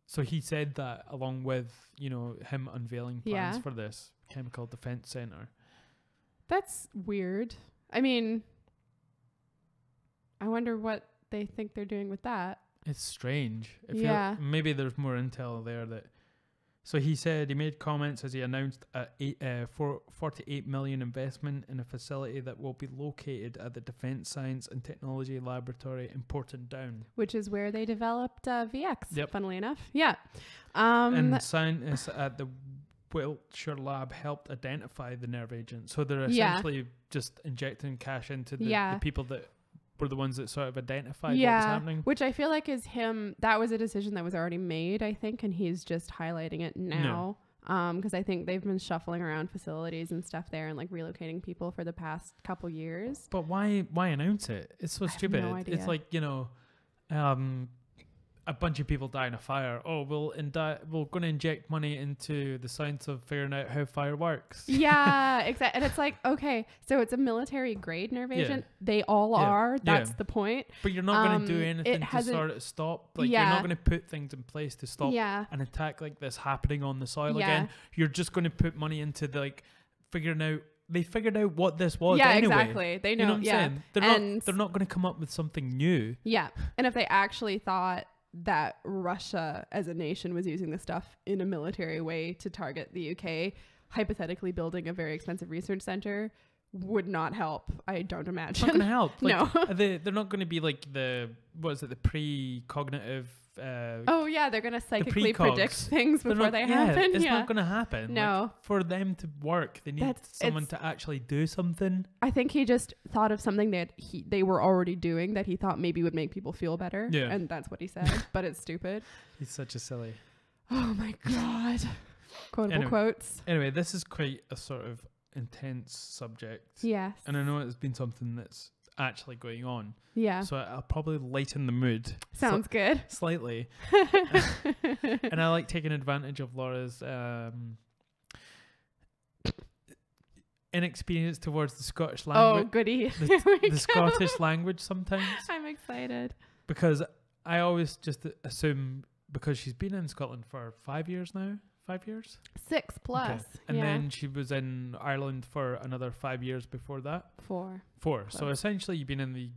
B: So he said that along with, him unveiling plans for this chemical defense center.
A: That's weird. I mean, I wonder what they think they're doing with that.
B: It's strange. Maybe there's more intel there that... So he said he made comments as he announced a $48 million investment in a facility that will be located at the Defence Science and Technology Laboratory in Portadown,
A: which is where they developed VX.
B: Yep.
A: Funnily enough,
B: and scientists at the Wiltshire lab helped identify the nerve agent. So they're essentially just injecting cash into the people that were the ones that sort of identified what was happening.
A: Which I feel like is him. That was a decision that was already made, I think, and he's just highlighting it now. Because I think they've been shuffling around facilities and stuff there and like relocating people for the past couple years.
B: But why announce it? It's so stupid.
A: No idea.
B: It's like, a bunch of people die in a fire. Oh, we're going to inject money into the science of figuring out how fire works.
A: Yeah, exactly. And it's like, okay, so it's a military grade nerve agent. They all are. That's the point.
B: But you're not going to do anything to sort of stop. Like, you're not going to put things in place to stop an attack like this happening on the soil again. You're just going to put money into figuring out. They figured out what this was anyway.
A: Exactly. They know.
B: You know what I'm saying? They're not going to come up with something new.
A: Yeah. And if they actually thought that Russia as a nation was using this stuff in a military way to target the UK, hypothetically building a very expensive research center would not help. I don't imagine.
B: It's not going to help. Like,
A: no.
B: They're not going to be like the pre-cognitive...
A: they're going to psychically predict things before they happen.
B: It's not going to happen.
A: No.
B: Like, for them to work, they need someone to actually do something.
A: I think he just thought of something that they were already doing that he thought maybe would make people feel better. Yeah. And that's what he said, but it's stupid.
B: He's such a silly.
A: Oh my God. Quotable quotes.
B: Anyway, this is quite a sort of intense subject.
A: Yes.
B: And I know it's been something that's actually going on.
A: Yeah.
B: So I'll probably lighten the mood.
A: Sounds good.
B: Slightly. And I like taking advantage of Laura's inexperience towards the Scottish language.
A: Oh, goody.
B: The Scottish language sometimes.
A: I'm excited.
B: Because I always just assume, because she's been in Scotland for 5 years now. 5 years?
A: 6+. Okay.
B: And then she was in Ireland for another 5 years before that.
A: 4.
B: So essentially you've been in the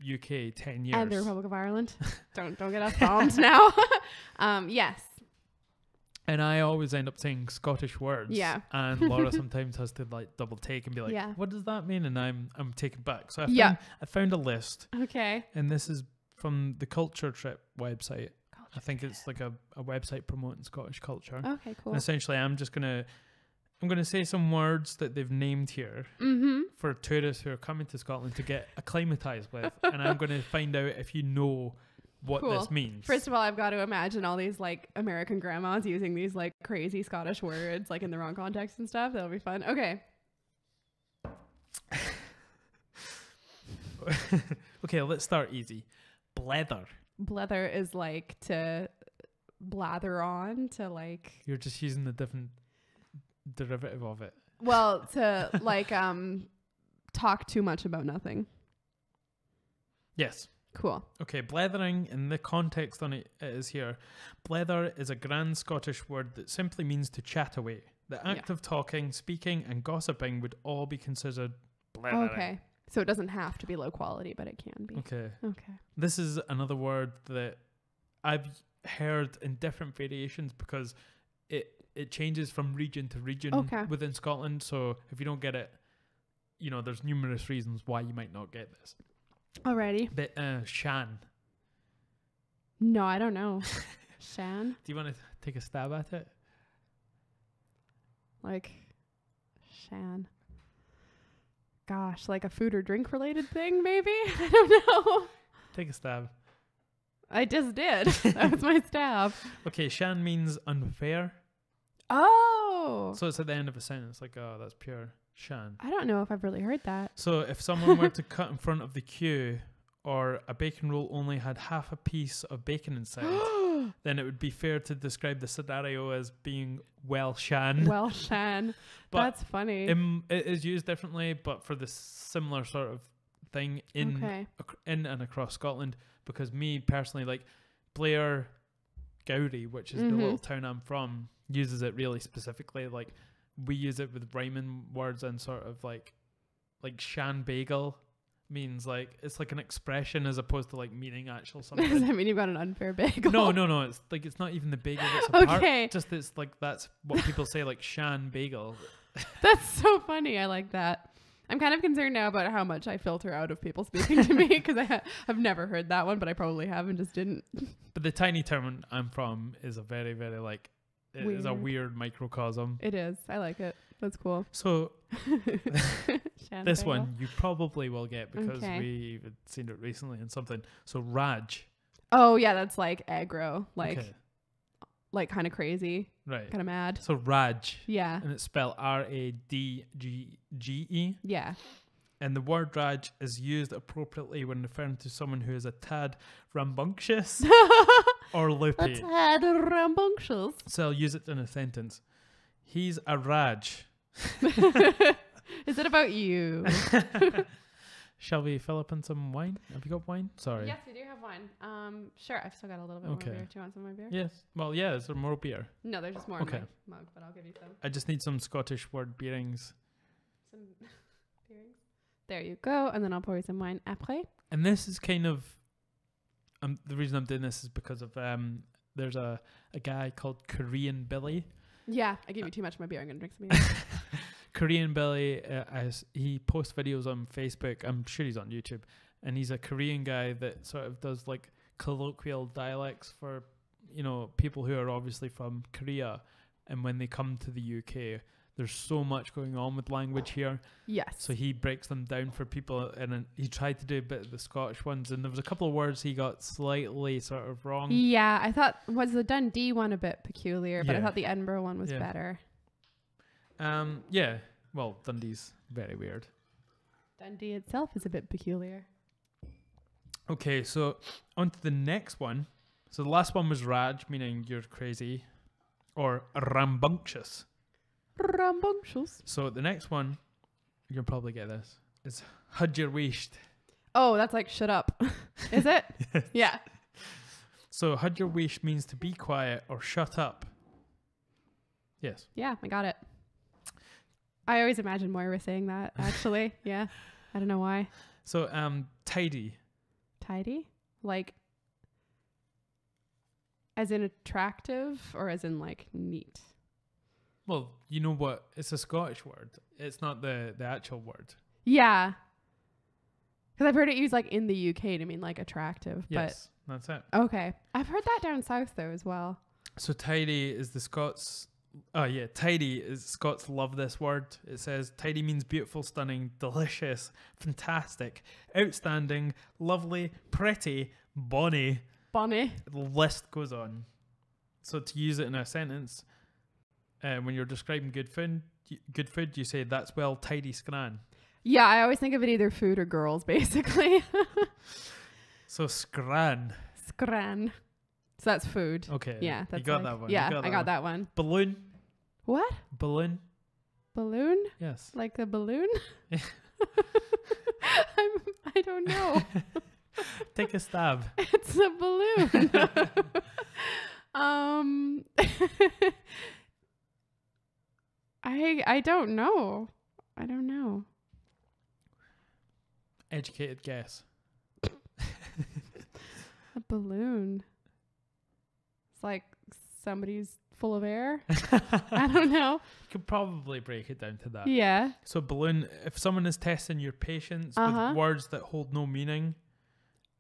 B: UK 10 years.
A: And the Republic of Ireland. don't get us bombed now. Yes.
B: And I always end up saying Scottish words.
A: Yeah.
B: And Laura sometimes has to like double take and be like, what does that mean? And I'm taken back. So I found a list.
A: Okay.
B: And this is from the Culture Trip website. I think it's like a website promoting Scottish culture.
A: Okay, cool.
B: And essentially, I'm gonna say some words that they've named here for tourists who are coming to Scotland to get acclimatized with, and I'm gonna find out if you know what this means.
A: First of all, I've got to imagine all these like American grandmas using these like crazy Scottish words like in the wrong context and stuff. That'll be fun. Okay.
B: Okay, let's start easy. Blether.
A: Blether is like to blather on, to like...
B: You're just using the different derivative of it.
A: Well, to like talk too much about nothing.
B: Yes.
A: Cool.
B: Okay, blethering, in the context on it is here. Blether is a grand Scottish word that simply means to chat away. The act of talking, speaking and gossiping would all be considered blethering. Okay.
A: So it doesn't have to be low quality, but it can be.
B: Okay.
A: Okay.
B: This is another word that I've heard in different variations because it changes from region to region within Scotland. So if you don't get it, there's numerous reasons why you might not get this.
A: Alrighty.
B: But Shan.
A: No, I don't know. Shan?
B: Do you want to take a stab at it?
A: Like Shan. Gosh, like a food or drink related thing, maybe? I don't know.
B: Take a stab.
A: I just did. That was my stab.
B: Okay, Shan means unfair.
A: Oh.
B: So it's at the end of a sentence, like, oh, that's pure Shan.
A: I don't know if I've really heard that.
B: So if someone were to cut in front of the queue, or a bacon roll only had half a piece of bacon inside, then it would be fair to describe the scenario as being well Shan.
A: Well Shan. That's funny.
B: It is used differently, but for the similar sort of thing in and across Scotland. Because me personally, like Blair Gowrie, which is the little town I'm from, uses it really specifically. Like we use it with rhyming words and sort of like Shan bagel means like it's like an expression as opposed to like meaning actual something.
A: Does that mean you've got an unfair bagel?
B: No. It's like it's not even the bagel that's a part. Just it's like that's what people say, like Shan bagel.
A: That's so funny. I like that. I'm kind of concerned now about how much I filter out of people speaking to me because I've never heard that one, but I probably have and just didn't.
B: But the tiny town I'm from is a very, very like it is a weird microcosm.
A: It is. I like it. That's cool.
B: So this one you probably will get because we've seen it recently in something. So Raj.
A: Oh yeah, that's like aggro, like kind of crazy,
B: right?
A: Kind of mad.
B: So Raj.
A: Yeah.
B: And it's spelled R-A-D-G-G-E.
A: Yeah.
B: And the word Raj is used appropriately when referring to someone who is a tad rambunctious or loopy.
A: A tad rambunctious.
B: So I'll use it in a sentence. He's a Raj.
A: Is it about you?
B: Shall we fill up in some wine? Have you got wine? Sorry.
A: Yes, we do have wine. Sure. I've still got a little bit more beer. Do you want some of my beer?
B: Yes. Well, yeah. Is there more beer?
A: No, there's just more in my mug, but I'll give you some.
B: I just need some Scottish word beerings.
A: Some beerings. There you go. And then I'll pour you some wine après.
B: And this is kind of... the reason I'm doing this is because of... there's a guy called Korean Billy.
A: Yeah. I gave you too much of my beer. I'm going to drink some beer.
B: Korean Billy, he posts videos on Facebook. I'm sure he's on YouTube. And he's a Korean guy that sort of does like colloquial dialects for, people who are obviously from Korea. And when they come to the UK, there's so much going on with language here.
A: Yes.
B: So he breaks them down for people. And he tried to do a bit of the Scottish ones. And there was a couple of words he got slightly sort of wrong.
A: Yeah. I thought, was the Dundee one a bit peculiar? But I thought the Edinburgh one was better.
B: Yeah. Well, Dundee's very weird.
A: Dundee itself is a bit peculiar.
B: Okay, so on to the next one. So the last one was Raj, meaning you're crazy, or rambunctious.
A: Rambunctious.
B: So the next one, you'll probably get this, is hudjerweisht.
A: Oh, that's like shut up. Is it?
B: Yes.
A: Yeah.
B: So hudjerweisht means to be quiet or shut up. Yes.
A: Yeah, I got it. I always imagine Moira saying that, actually. Yeah. I don't know why.
B: So, tidy.
A: Tidy? Like, as in attractive or as in, like, neat?
B: Well, you know what? It's a Scottish word. It's not the actual word.
A: Yeah. Because I've heard it used, like, in the UK to mean, like, attractive.
B: Yes, that's it.
A: Okay. I've heard that down south, though, as well.
B: So, tidy is the Scots... Oh yeah, tidy is Scots love this word. It says tidy means beautiful, stunning, delicious, fantastic, outstanding, lovely, pretty, bonny.
A: Bonny.
B: The list goes on. So to use it in a sentence, when you're describing good food, you say that's well tidy scran.
A: Yeah, I always think of it either food or girls, basically.
B: So scran.
A: Scran. So that's food.
B: Okay.
A: Yeah, that's
B: you got that one.
A: Yeah, I got that one.
B: Balloon.
A: What?
B: Balloon.
A: Balloon?
B: Yes.
A: Like a balloon? I don't know.
B: Take a stab.
A: It's a balloon. I don't know. I don't know.
B: Educated guess.
A: A balloon. It's like somebody's full of air. I don't know.
B: You could probably break it down to that.
A: Yeah.
B: So balloon, if someone is testing your patience with words that hold no meaning,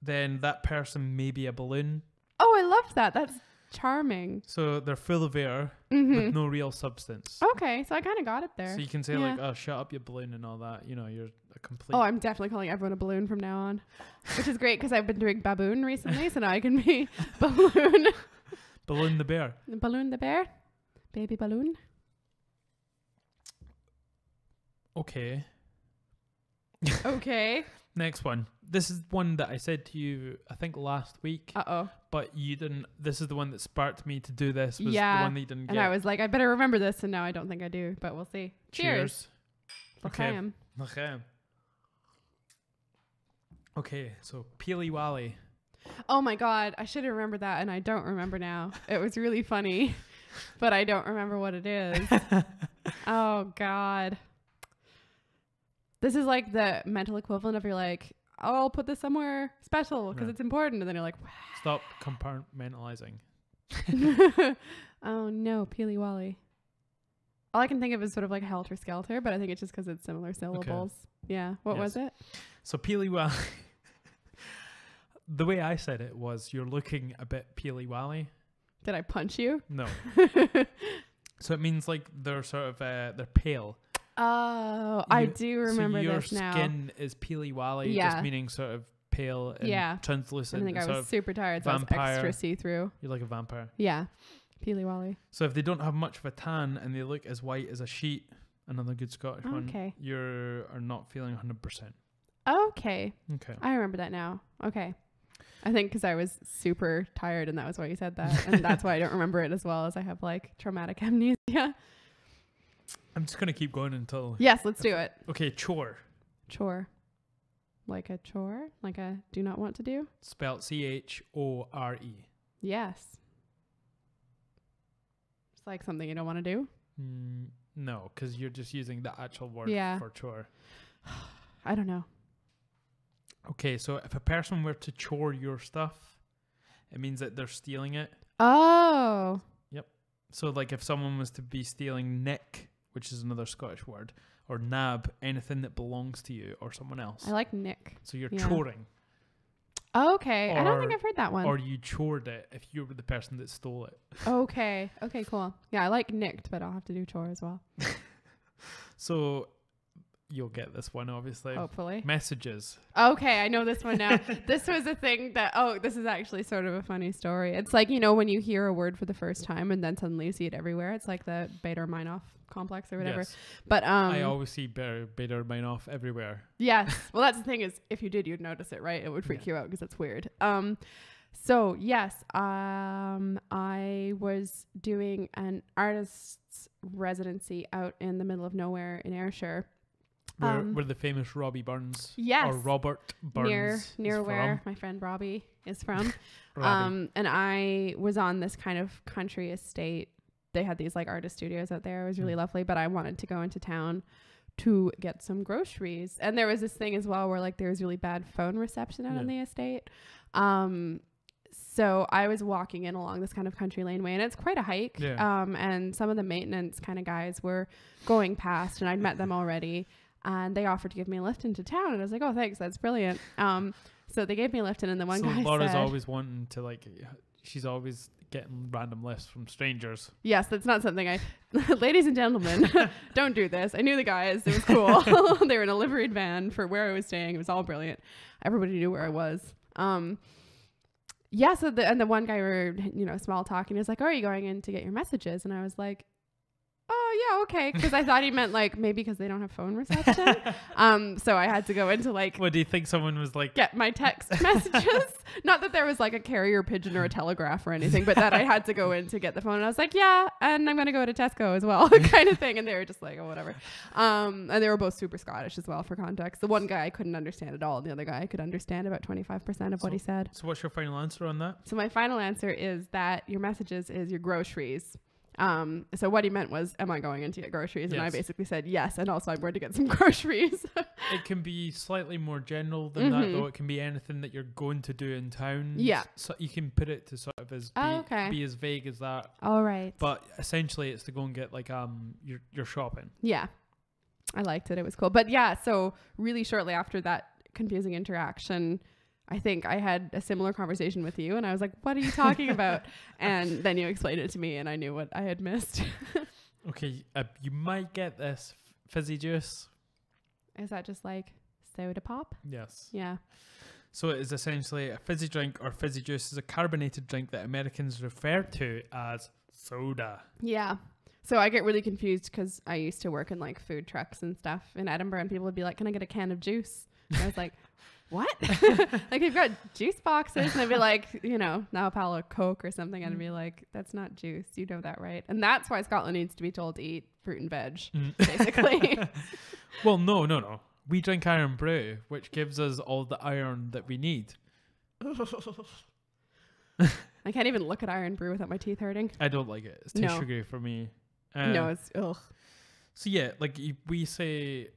B: then that person may be a balloon.
A: Oh, I love that. That's charming.
B: So they're full of air with no real substance.
A: Okay, so I kind of got it there.
B: So you can say like, oh, shut up, you balloon and all that. You know, you're a complete...
A: Oh, I'm definitely calling everyone a balloon from now on. Which is great because I've been doing baboon recently, so now I can be balloon.
B: Balloon the bear.
A: Balloon the bear. Baby balloon.
B: Okay.
A: Okay.
B: Next one. This is one that I said to you, I think last week.
A: Uh-oh.
B: But you didn't. This is the one that sparked me to do this. Was the one that you didn't get.
A: And I was like, I better remember this, and now I don't think I do, but we'll see. Cheers.
B: Okay. Okay, so Peely Wally.
A: Oh my God, I should have remembered that, and I don't remember now. It was really funny, but I don't remember what it is. Oh God. This is like the mental equivalent of you're like, oh, I'll put this somewhere special because it's important. And then you're like, wow.
B: Stop compartmentalizing.
A: Oh no, Peely Wally. All I can think of is sort of like Helter Skelter, but I think it's just because it's similar syllables. Okay. Yeah. What was it?
B: So Peely Wally. The way I said it was, you're looking a bit Peely Wally.
A: Did I punch you?
B: No. So it means like they're sort of they're pale.
A: Oh, I do remember this now.
B: Your skin is peely-wally, just meaning sort of pale and translucent.
A: I think I was super tired, so I was extra see-through.
B: You're like a vampire.
A: Yeah, peely-wally.
B: So if they don't have much of a tan and they look as white as a sheet, another good Scottish one, you are not feeling 100%.
A: Okay. I remember that now. Okay. I think because I was super tired and that was why you said that. And that's why I don't remember it as well, as I have like traumatic amnesia.
B: I'm just going to keep going until...
A: Yes, let's do it.
B: Okay, chore.
A: Chore. Like a chore? Like a do not want to do?
B: Spelled CHORE.
A: Yes. It's like something you don't want to do?
B: No, because you're just using the actual word for chore.
A: I don't know.
B: Okay, so if a person were to chore your stuff, it means that they're stealing it.
A: Oh.
B: Yep. So like if someone was to be stealing nick, which is another Scottish word, or nab, anything that belongs to you or someone else.
A: I like nick.
B: So you're choring.
A: Okay. I don't think I've heard that one.
B: Or you chored it if you were the person that stole it.
A: Okay. Okay, cool. Yeah, I like nicked, but I'll have to do chore as well.
B: So... You'll get this one, obviously.
A: Hopefully.
B: Messages.
A: Okay, I know this one now. This was a thing that, this is actually sort of a funny story. It's like, when you hear a word for the first time and then suddenly you see it everywhere. It's like the Baader-Meinhof complex or whatever.
B: Yes.
A: But
B: I always see Baader-Meinhof everywhere.
A: Yes. Well, that's the thing is, if you did, you'd notice it, right? It would freak you out because it's weird. So yes, I was doing an artist's residency out in the middle of nowhere in Ayrshire.
B: Where the famous Robbie Burns,
A: yes,
B: or Robert Burns,
A: near where my friend Robbie is from. And I was on this kind of country estate. They had these like artist studios out there. It was really lovely, but I wanted to go into town to get some groceries. And there was this thing as well where like there was really bad phone reception out on the estate. So I was walking in along this kind of country laneway, and it's quite a hike. And some of the maintenance kind of guys were going past, and I'd met them already. And they offered to give me a lift into town. And I was like, oh, thanks. That's brilliant. So they gave me a lift in, and the one guy
B: Laura's
A: said...
B: always wanting to, like, she's always getting random lifts from strangers.
A: Yes, that's not something I... Ladies and gentlemen, don't do this. I knew the guys. It was cool. They were in a liveried van for where I was staying. It was all brilliant. Everybody knew where I was. Yeah, so the one guy were, small talking. He was like, oh, are you going in to get your messages? And I was like, oh yeah, okay, because I thought he meant like maybe because they don't have phone reception. So I had to go into like,
B: what do you think someone was like,
A: get my text messages? Not that there was like a carrier pigeon or a telegraph or anything, but that I had to go in to get the phone. And I was like, yeah, and I'm gonna go to Tesco as well, kind of thing. And they were just like, oh, whatever. And they were both super Scottish as well, for context. The one guy I couldn't understand at all, and the other guy I could understand about 25% of what he said.
B: So what's your final answer on that?
A: So my final answer is that your messages is your groceries. So what he meant was, am I going in to get groceries? And I basically said yes, and also I'm going to get some groceries.
B: It can be slightly more general than that, though. It can be anything that you're going to do in town.
A: Yeah.
B: So you can put it to sort of be as vague as that.
A: All right.
B: But essentially it's to go and get like your shopping.
A: Yeah. I liked it. It was cool. But yeah, so really shortly after that confusing interaction, I think I had a similar conversation with you, and I was like, what are you talking about? And then you explained it to me, and I knew what I had missed.
B: Okay, you might get this. Fizzy juice.
A: Is that just like soda pop?
B: Yes.
A: Yeah.
B: So it is essentially a fizzy drink, or fizzy juice is a carbonated drink that Americans refer to as soda. Yeah.
A: So I get really confused because I used to work in like food trucks and stuff in Edinburgh, and people would be like, can I get a can of juice? And I was like, what? Like, you've got juice boxes, and I'd be like, now a pile of Coke or something, and I'd be like, that's not juice. You know that, right? And that's why Scotland needs to be told to eat fruit and veg, basically.
B: Well, no. We drink iron brew, which gives us all the iron that we need.
A: I can't even look at iron brew without my teeth hurting.
B: I don't like it. It's too sugary for me.
A: No, it's ugh.
B: So yeah, like we say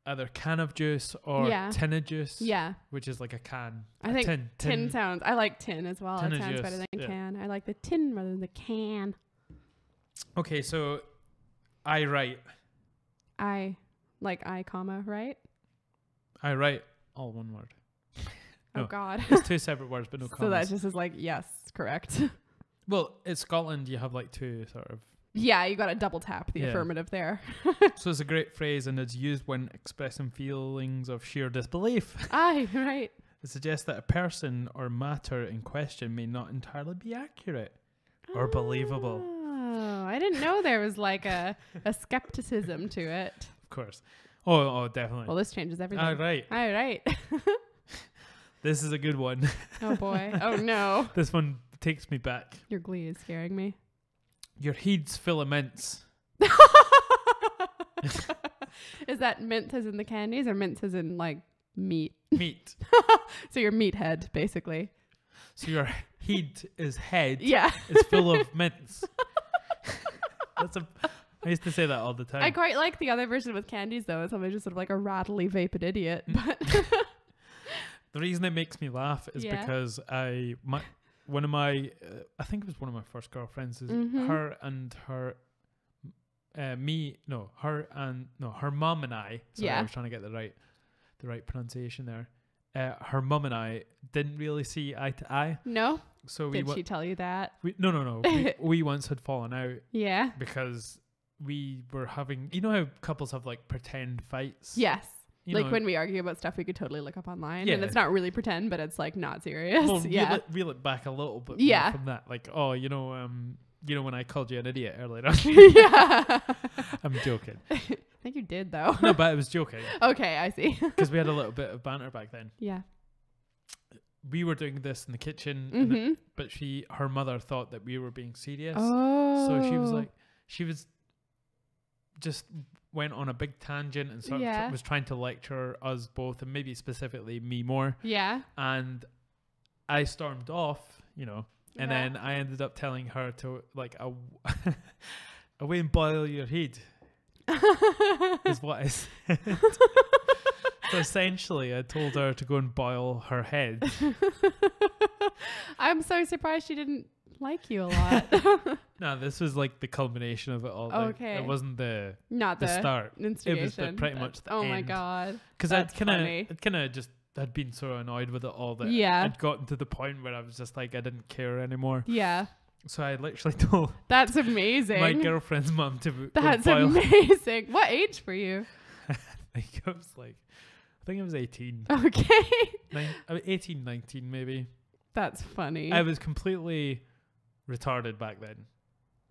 B: either can of juice or tin of juice.
A: Yeah.
B: Which is like a can.
A: I think tin sounds... I like tin as well.
B: Tin
A: it sounds
B: juice,
A: better than can. I like the tin rather than the can.
B: Okay, so I write.
A: I, like I, comma, right?
B: I write all one word.
A: Oh, God.
B: It's two separate words, but no commas.
A: So that just is like, yes, correct.
B: Well, in Scotland, you have like two sort of...
A: Yeah, you got to double tap the affirmative there.
B: So it's a great phrase, and it's used when expressing feelings of sheer disbelief.
A: Aye, right.
B: It suggests that a person or matter in question may not entirely be accurate or believable.
A: Oh, I didn't know there was like a skepticism to it.
B: Of course. Oh, definitely.
A: Well, this changes everything.
B: All right. This is a good one.
A: Oh, boy. Oh, no.
B: This one takes me back.
A: Your glee is scaring me.
B: Your head's full of mints.
A: Is that mint as in the candies or mint as in like meat?
B: Meat.
A: So your meathead, basically.
B: So your head is head.
A: Yeah.
B: It's full of mints. I used to say that all the time.
A: I quite like the other version with candies though. It's always just sort of like a rattly vapid idiot. But
B: the reason it makes me laugh is because one of my I think it was one of my first girlfriends is her mum and I. Sorry, I was trying to get the right pronunciation there. Her mum and I didn't really see eye to eye.
A: No.
B: So
A: did she tell you that?
B: No. we once had fallen out.
A: Yeah.
B: Because we were having, you know how couples have like pretend fights?
A: Yes.
B: You
A: like
B: know,
A: when we argue about stuff we could totally look up online, and it's not really pretend, but it's like not serious.
B: Well, reel it back a little bit more from that. Like, you know when I called you an idiot earlier on.
A: Yeah.
B: I'm joking.
A: I think you did though.
B: No, but I was joking.
A: Okay, I see.
B: Because we had a little bit of banter back then.
A: Yeah.
B: We were doing this in the kitchen, but her mother thought that we were being serious.
A: Oh.
B: So she was just went on a big tangent and sort of was trying to lecture us both, and maybe specifically me more.
A: Yeah.
B: And I stormed off, and then I ended up telling her to like away and boil your head. Is what I said. So essentially I told her to go and boil her head.
A: I'm so surprised she didn't like you a lot.
B: No, this was like the culmination of it all.
A: Okay.
B: It wasn't the
A: start.
B: It was pretty much the end.
A: Oh my god.
B: Because I'd kind of just had been so annoyed with it all that I'd gotten to the point where I was just like I didn't care anymore.
A: Yeah.
B: So I literally told
A: That's amazing.
B: my girlfriend's mum to
A: That's amazing. What age were you?
B: I think I was 18.
A: Okay.
B: 18, 19 maybe.
A: That's funny.
B: I was completely retarded back then.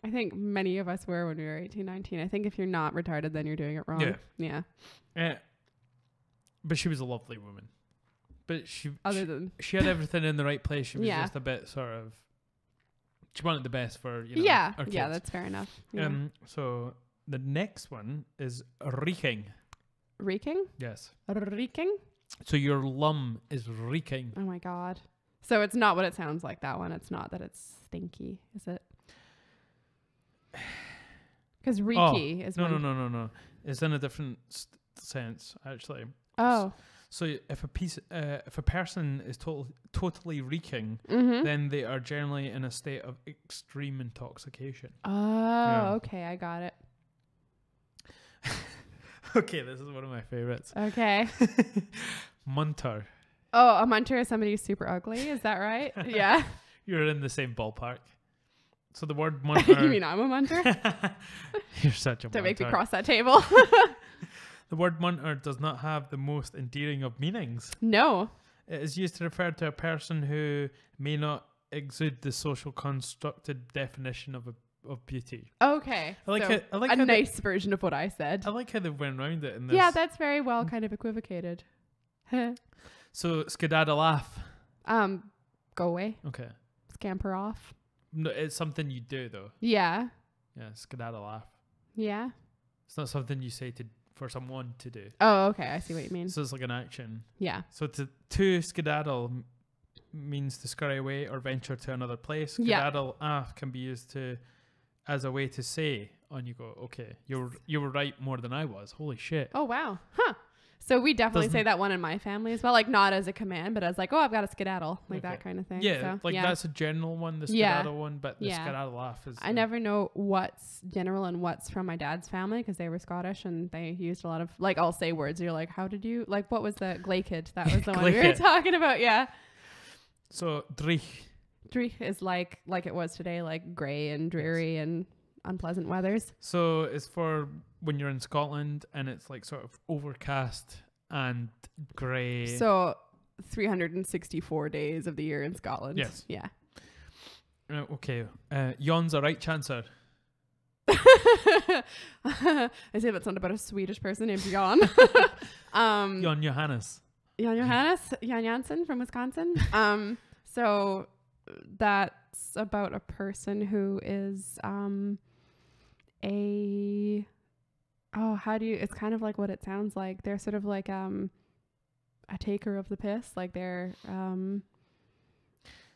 A: I think many of us were when we were 18, 19. I think if you're not retarded, then you're doing it wrong. Yeah.
B: But she was a lovely woman. But she had everything in the right place. She was just a bit sort of... She wanted the best for, our kids.
A: Yeah, that's fair enough. Yeah.
B: So the next one is reeking.
A: Reeking?
B: Yes.
A: Reeking?
B: So your lum is reeking.
A: Oh my god. So it's not what it sounds like, that one. It's not that it's stinky, is it? Because reeky is
B: No. It's in a different sense, actually.
A: Oh.
B: So if a person is totally reeking, then they are generally in a state of extreme intoxication.
A: Oh, okay, I got it.
B: Okay, this is one of my favorites.
A: Okay.
B: Munter.
A: Oh, a munter is somebody who's super ugly. Is that right? Yeah.
B: You're in the same ballpark. So the word munter...
A: You mean I'm a munter?
B: You're such a munter.
A: Don't make me cross that table.
B: The word munter does not have the most endearing of meanings.
A: No.
B: It is used to refer to a person who may not exude the social constructed definition of beauty.
A: Okay.
B: I like
A: a nice version of what I said.
B: I like how they went around it in this.
A: Yeah, that's very well kind of equivocated.
B: So skedaddle laugh.
A: Go away.
B: Okay.
A: Scamper off.
B: No, it's something you do though.
A: Yeah.
B: Yeah, skedaddle laugh.
A: Yeah.
B: It's not something you say for someone to do.
A: Oh, okay. I see what you mean.
B: So it's like an action.
A: Yeah.
B: So to skedaddle means to scurry away or venture to another place. Skedaddle can be used as a way to say on you go, okay, you were right more than I was. Holy shit.
A: Oh wow. Huh. So we definitely say that one in my family as well, like not as a command, but as like, oh, I've got to skedaddle, like that kind of thing.
B: Yeah,
A: so,
B: that's a general one, the skedaddle one, but the skedaddle laugh is...
A: I never know what's general and what's from my dad's family because they were Scottish and they used a lot of, like, I'll say words. You're like, how did you, like, what was the glaikid? That was the one we were talking about, yeah.
B: So, drich.
A: Drí is like it was today, like grey and dreary and unpleasant weathers.
B: So it's for when you're in Scotland and it's like sort of overcast and grey.
A: So 364 days of the year in Scotland.
B: Yes.
A: Yeah.
B: Okay. Yon's a right chancer.
A: I say that's not about a Swedish person named Jan.
B: Jan Johannes.
A: Jan Jansen from Wisconsin. So that's about a person who is it's kind of like what it sounds like. They're sort of like a taker of the piss. Like they're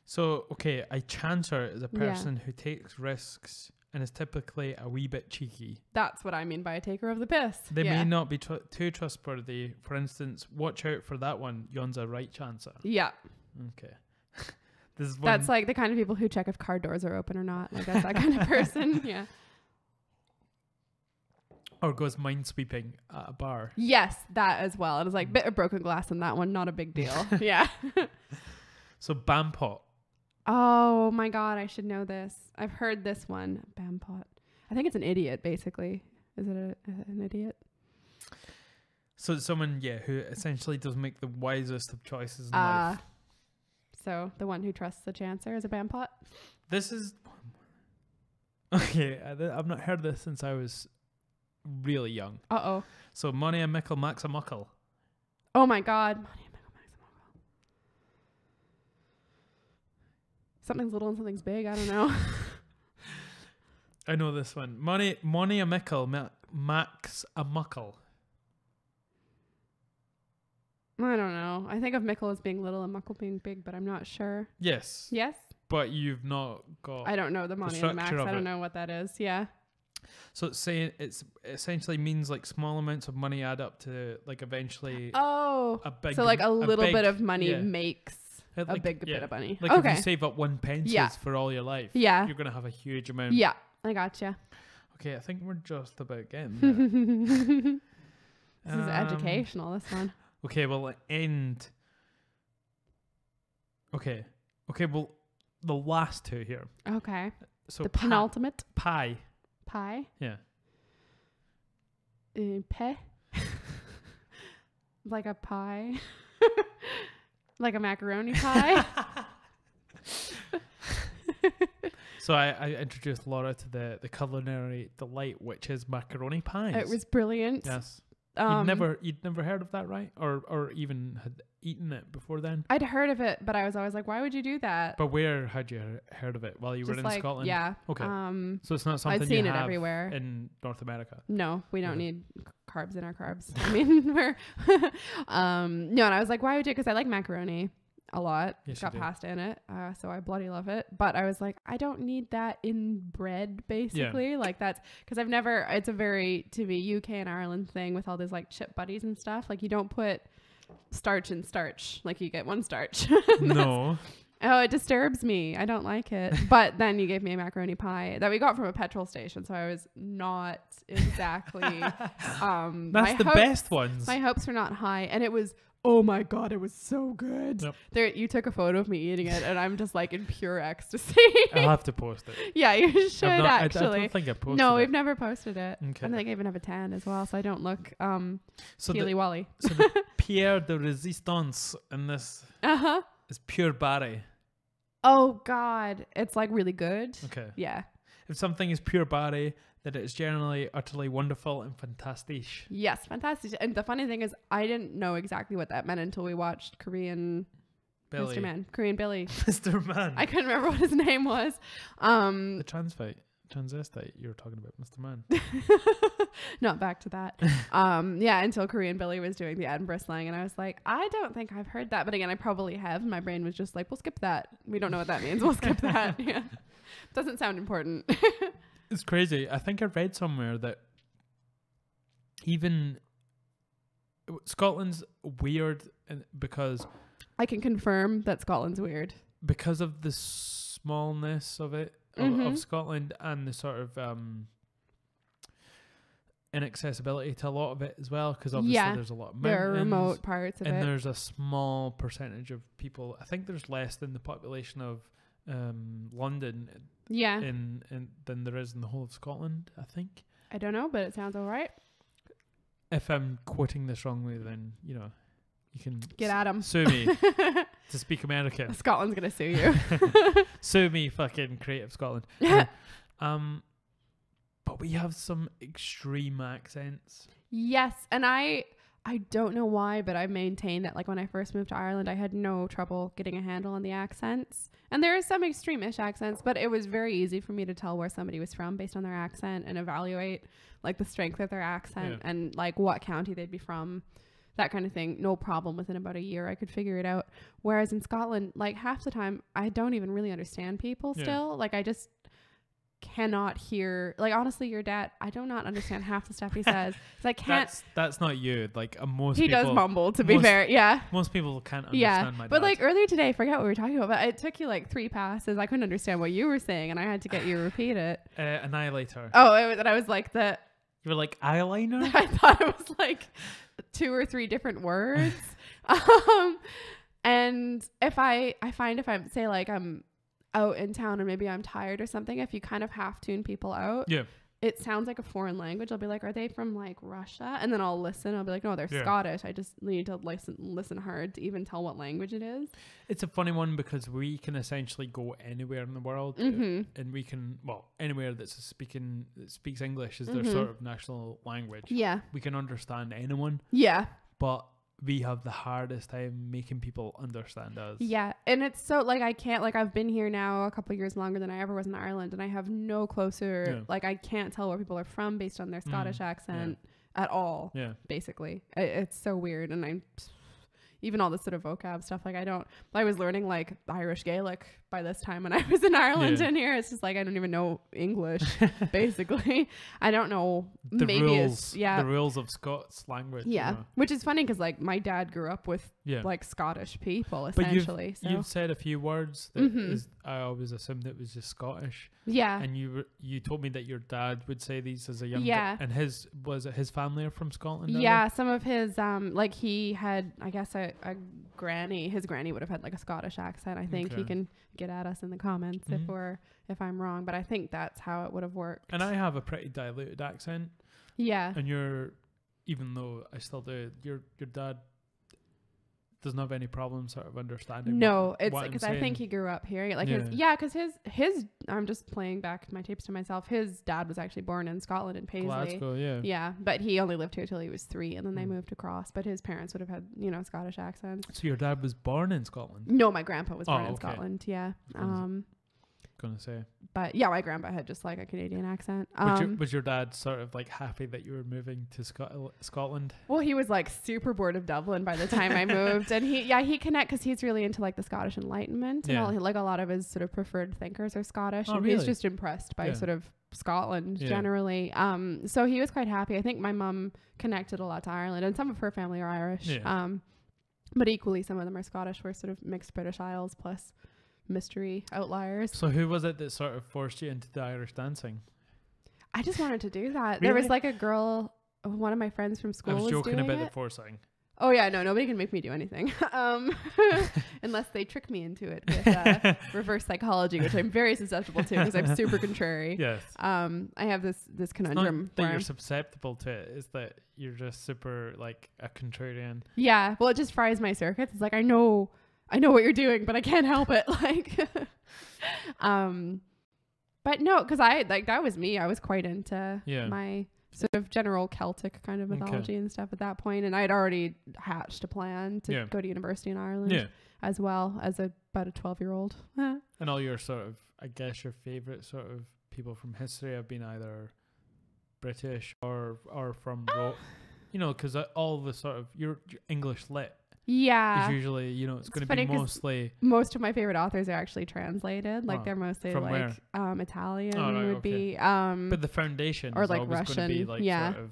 B: So okay, a chancer is a person who takes risks and is typically a wee bit cheeky.
A: That's what I mean by a taker of the piss.
B: They may not be too trustworthy. For instance, watch out for that one. Yon's a right chancer.
A: Yeah.
B: Okay.
A: That's like the kind of people who check if car doors are open or not. Like that's that kind of person. Yeah.
B: Or goes minesweeping at a bar.
A: Yes, that as well. It was like bit of broken glass in that one. Not a big deal. Yeah.
B: So Bampot.
A: Oh my God, I should know this. I've heard this one. Bampot. I think it's an idiot, basically. Is it an idiot?
B: So it's someone, who essentially does make the wisest of choices in life.
A: So the one who trusts the chancer is a Bampot?
B: This is... Okay, I've not heard this since I was really young.
A: Uh-oh.
B: So Money a Mickle Max a Muckle.
A: Oh my God. Something's little and something's big. I don't know.
B: I know this one. Money a Mickle Max a Muckle.
A: I don't know. I think of Mickle as being little and Muckle being big, but I'm not sure.
B: Yes.
A: Yes?
B: But you've not got...
A: I don't know the Money and the Max. I don't know what that is. Yeah.
B: So it's saying it essentially means like small amounts of money add up to like eventually
A: a big... So like a little bit of money makes... Like, a big bit of money.
B: Like if you save up 1 pence for all your life, you're going to have a huge amount.
A: Yeah, I gotcha.
B: Okay, I think we're just about getting there.
A: This is educational, this one.
B: Okay, well, end. Okay, well, the last two here.
A: Okay.
B: So
A: the penultimate.
B: Pie.
A: Yeah. Pe. Like a pie. Like a macaroni pie.
B: So I introduced Laura to the culinary delight, which is macaroni pies.
A: It was brilliant.
B: Yes. You'd never heard of that, right? Or even had eaten it before then?
A: I'd heard of it, but I was always like, why would you do that?
B: But where had you heard of it? While you were in Scotland?
A: Yeah.
B: Okay. So it's not something
A: I'd seen
B: you
A: it
B: have
A: everywhere
B: in North America?
A: No, we don't need carbs in our carbs. I mean, we're... no, and I was like, why would you? Because I like macaroni a lot.
B: Yes,
A: it's got pasta in it, so I bloody love it. But I was like, I don't need that in bread, basically. Like that's because I've never... It's a very, to me, UK and Ireland thing with all those like chip buddies and stuff. Like you don't put starch in starch. Like you get one starch.
B: No.
A: Oh, it disturbs me. I don't like it. But then you gave me a macaroni pie that we got from a petrol station, so I was not exactly
B: that's the best ones.
A: My hopes were not high, and it was, oh my God, it was so good.
B: Yep.
A: There, you took a photo of me eating it, and I'm just like in pure ecstasy.
B: I'll have to post it.
A: Yeah, you should actually.
B: I don't think I posted it.
A: No, we've never posted it.
B: Okay.
A: I think I even have a tan as well, so I don't look
B: so
A: Keely-Wally.
B: So the Pierre de Resistance in this is pure Barry.
A: Oh God, it's like really good.
B: Okay.
A: Yeah.
B: If something is pure Barry, that it is generally utterly wonderful and fantastic.
A: Yes, fantastic. And the funny thing is, I didn't know exactly what that meant until we watched Korean
B: Billy.
A: Mr. Man. Korean Billy.
B: Mr. Man.
A: I couldn't remember what his name was.
B: The transvestite you were talking about, Mr. Man.
A: Not back to that. Yeah, until Korean Billy was doing the Edinburgh slang, and I was like, I don't think I've heard that. But again, I probably have. My brain was just like, we'll skip that. We don't know what that means. We'll skip that. Yeah. Doesn't sound important.
B: It's crazy. I think I read somewhere that even Scotland's weird because...
A: I can confirm that Scotland's weird.
B: Because of the smallness of it, of Scotland, and the sort of inaccessibility to a lot of it as well, because obviously there's a lot of mountains.
A: There are remote parts of it.
B: And there's a small percentage of people. I think there's less than the population of London than there is in the whole of Scotland, I think.
A: I don't know, but it sounds all right.
B: If I'm quoting this wrongly, then, you know, you can
A: get at him.
B: Sue me to speak American.
A: Scotland's going to sue you.
B: Sue me, fucking Creative Scotland. But we have some extreme accents.
A: Yes, and I don't know why, but I maintain that like when I first moved to Ireland, I had no trouble getting a handle on the accents. And there is some extreme-ish accents, but it was very easy for me to tell where somebody was from based on their accent and evaluate like the strength of their accent and like what county they'd be from, that kind of thing. No problem. Within about a year, I could figure it out. Whereas in Scotland, like half the time, I don't even really understand people still. Like I just cannot hear, like honestly, your dad, I do not understand half the stuff he says. So I can't.
B: That's not you. Like most
A: he
B: people,
A: does mumble, to be fair. Yeah,
B: most people can't understand my dad.
A: But like earlier today, I forget what we were talking about, but it took you like 3 passes. I couldn't understand what you were saying, and I had to get you to repeat it.
B: Annihilator.
A: Oh, and I was like the.
B: You were like eyeliner.
A: I thought it was like 2 or 3 different words. And if I find if I'm say like I'm out in town and maybe I'm tired or something, if you kind of half tune people out, it sounds like a foreign language. I'll be like, are they from like Russia? And then I'll listen. I'll be like, no, they're Scottish. I just need to listen hard to even tell what language it is.
B: It's a funny one because we can essentially go anywhere in the world, and we can, well, anywhere that speaks English is their sort of national language. Yeah, we can understand anyone. Yeah, but we have the hardest time making people understand us. Yeah, and it's so like I can't, like I've been here now a couple of years longer than I ever was in Ireland, and I have no closer like I can't tell where people are from based on their Scottish accent at all. Yeah, basically it's so weird. And I'm even all this sort of vocab stuff, like I was learning like Irish Gaelic by this time when I was in Ireland, and here it's just like I don't even know English. Basically I don't know the rules of Scots language, which is funny because like my dad grew up with like Scottish people essentially. But you've said a few words that I always assumed it was just Scottish, and you told me that your dad would say these as a young and his family are from Scotland?
A: Some of his like he had, I guess, a granny. His granny would have had like a Scottish accent. I think he can get at us in the comments if I'm wrong, but I think that's how it would have worked.
B: And I have a pretty diluted accent. Yeah. And even though I still do, your dad doesn't have any problem sort of understanding.
A: No, it's because I think he grew up here. Like because his I'm just playing back my tapes to myself. His dad was actually born in Scotland in Paisley. Glasgow, yeah, but he only lived here till he was 3, and then they moved across. But his parents would have had Scottish accents.
B: So your dad was born in Scotland?
A: No, my grandpa was born in Scotland. Yeah.
B: Gonna say,
A: but yeah, my grandpa had just like a Canadian accent.
B: Was your dad sort of like happy that you were moving to Scotland?
A: Well, he was like super bored of Dublin by the time I moved, and he connect because he's really into like the Scottish Enlightenment, and like a lot of his sort of preferred thinkers are Scottish, and he's just impressed by sort of Scotland generally. So he was quite happy. I think my mum connected a lot to Ireland, and some of her family are Irish. But equally some of them are Scottish. We're sort of mixed British Isles plus mystery outliers.
B: So who was it that sort of forced you into the Irish dancing?
A: I just wanted to do that. Really? There was like a girl, one of my friends from school was joking
B: about the forcing.
A: Oh yeah, no, nobody can make me do anything unless they trick me into it with reverse psychology, which I'm very susceptible to because I'm super contrary. Yes. I have this conundrum.
B: It's not that you're susceptible to it, is that you're just super like a contrarian.
A: Yeah. Well, it just fries my circuits. It's like I know what you're doing, but I can't help it. Like, but no, because that was me. I was quite into my sort of general Celtic kind of mythology and stuff at that point, and I'd already hatched a plan to go to university in Ireland as well as about a 12-year-old.
B: And all your sort of, I guess, your favorite sort of people from history have been either British or from because all the sort of your English lit.
A: Yeah.
B: It's usually, it's going to be mostly...
A: Most of my favorite authors are actually translated. Like, they're mostly like Italian would be...
B: but the foundation or is like always Russian. Going to be like sort of...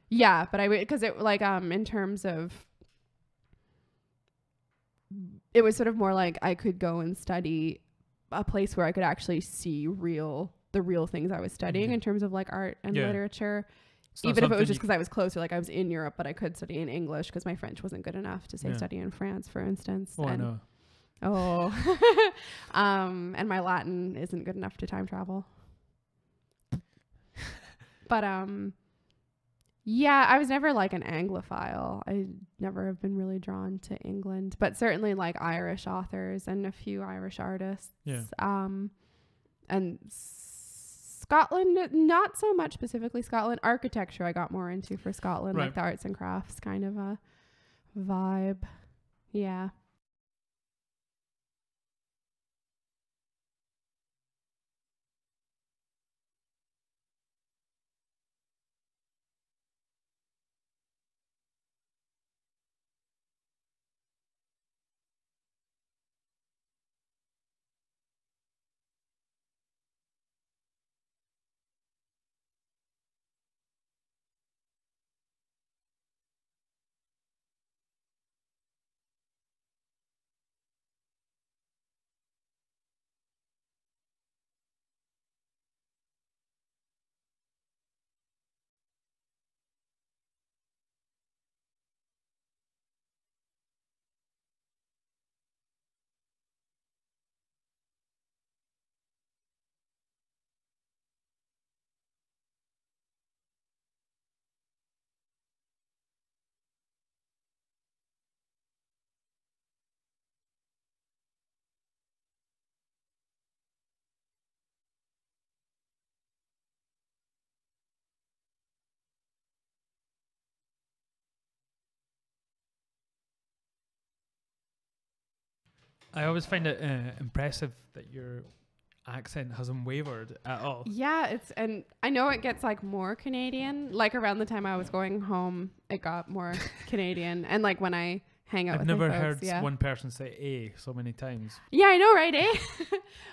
A: Yeah, but I would... Because it, like, in terms of... It was sort of more like I could go and study a place where I could actually see the real things I was studying in terms of, like, art and literature. Even if it was just because I was closer, like I was in Europe, but I could study in English because my French wasn't good enough to say study in France, for instance.
B: Oh, I know.
A: Oh. And my Latin isn't good enough to time travel. But yeah, I was never like an Anglophile. I never have been really drawn to England, but certainly like Irish authors and a few Irish artists.
B: Yeah.
A: And Scotland, not so much specifically Scotland. Architecture I got more into for Scotland, like the arts and crafts kind of a vibe. Yeah.
B: I always find it impressive that your accent hasn't wavered at all.
A: Yeah, and I know it gets like more Canadian. Like around the time I was going home, it got more Canadian. And like when I hang out
B: I've
A: with
B: never
A: my folks,
B: heard one person say "a" so many times.
A: Yeah, I know, right?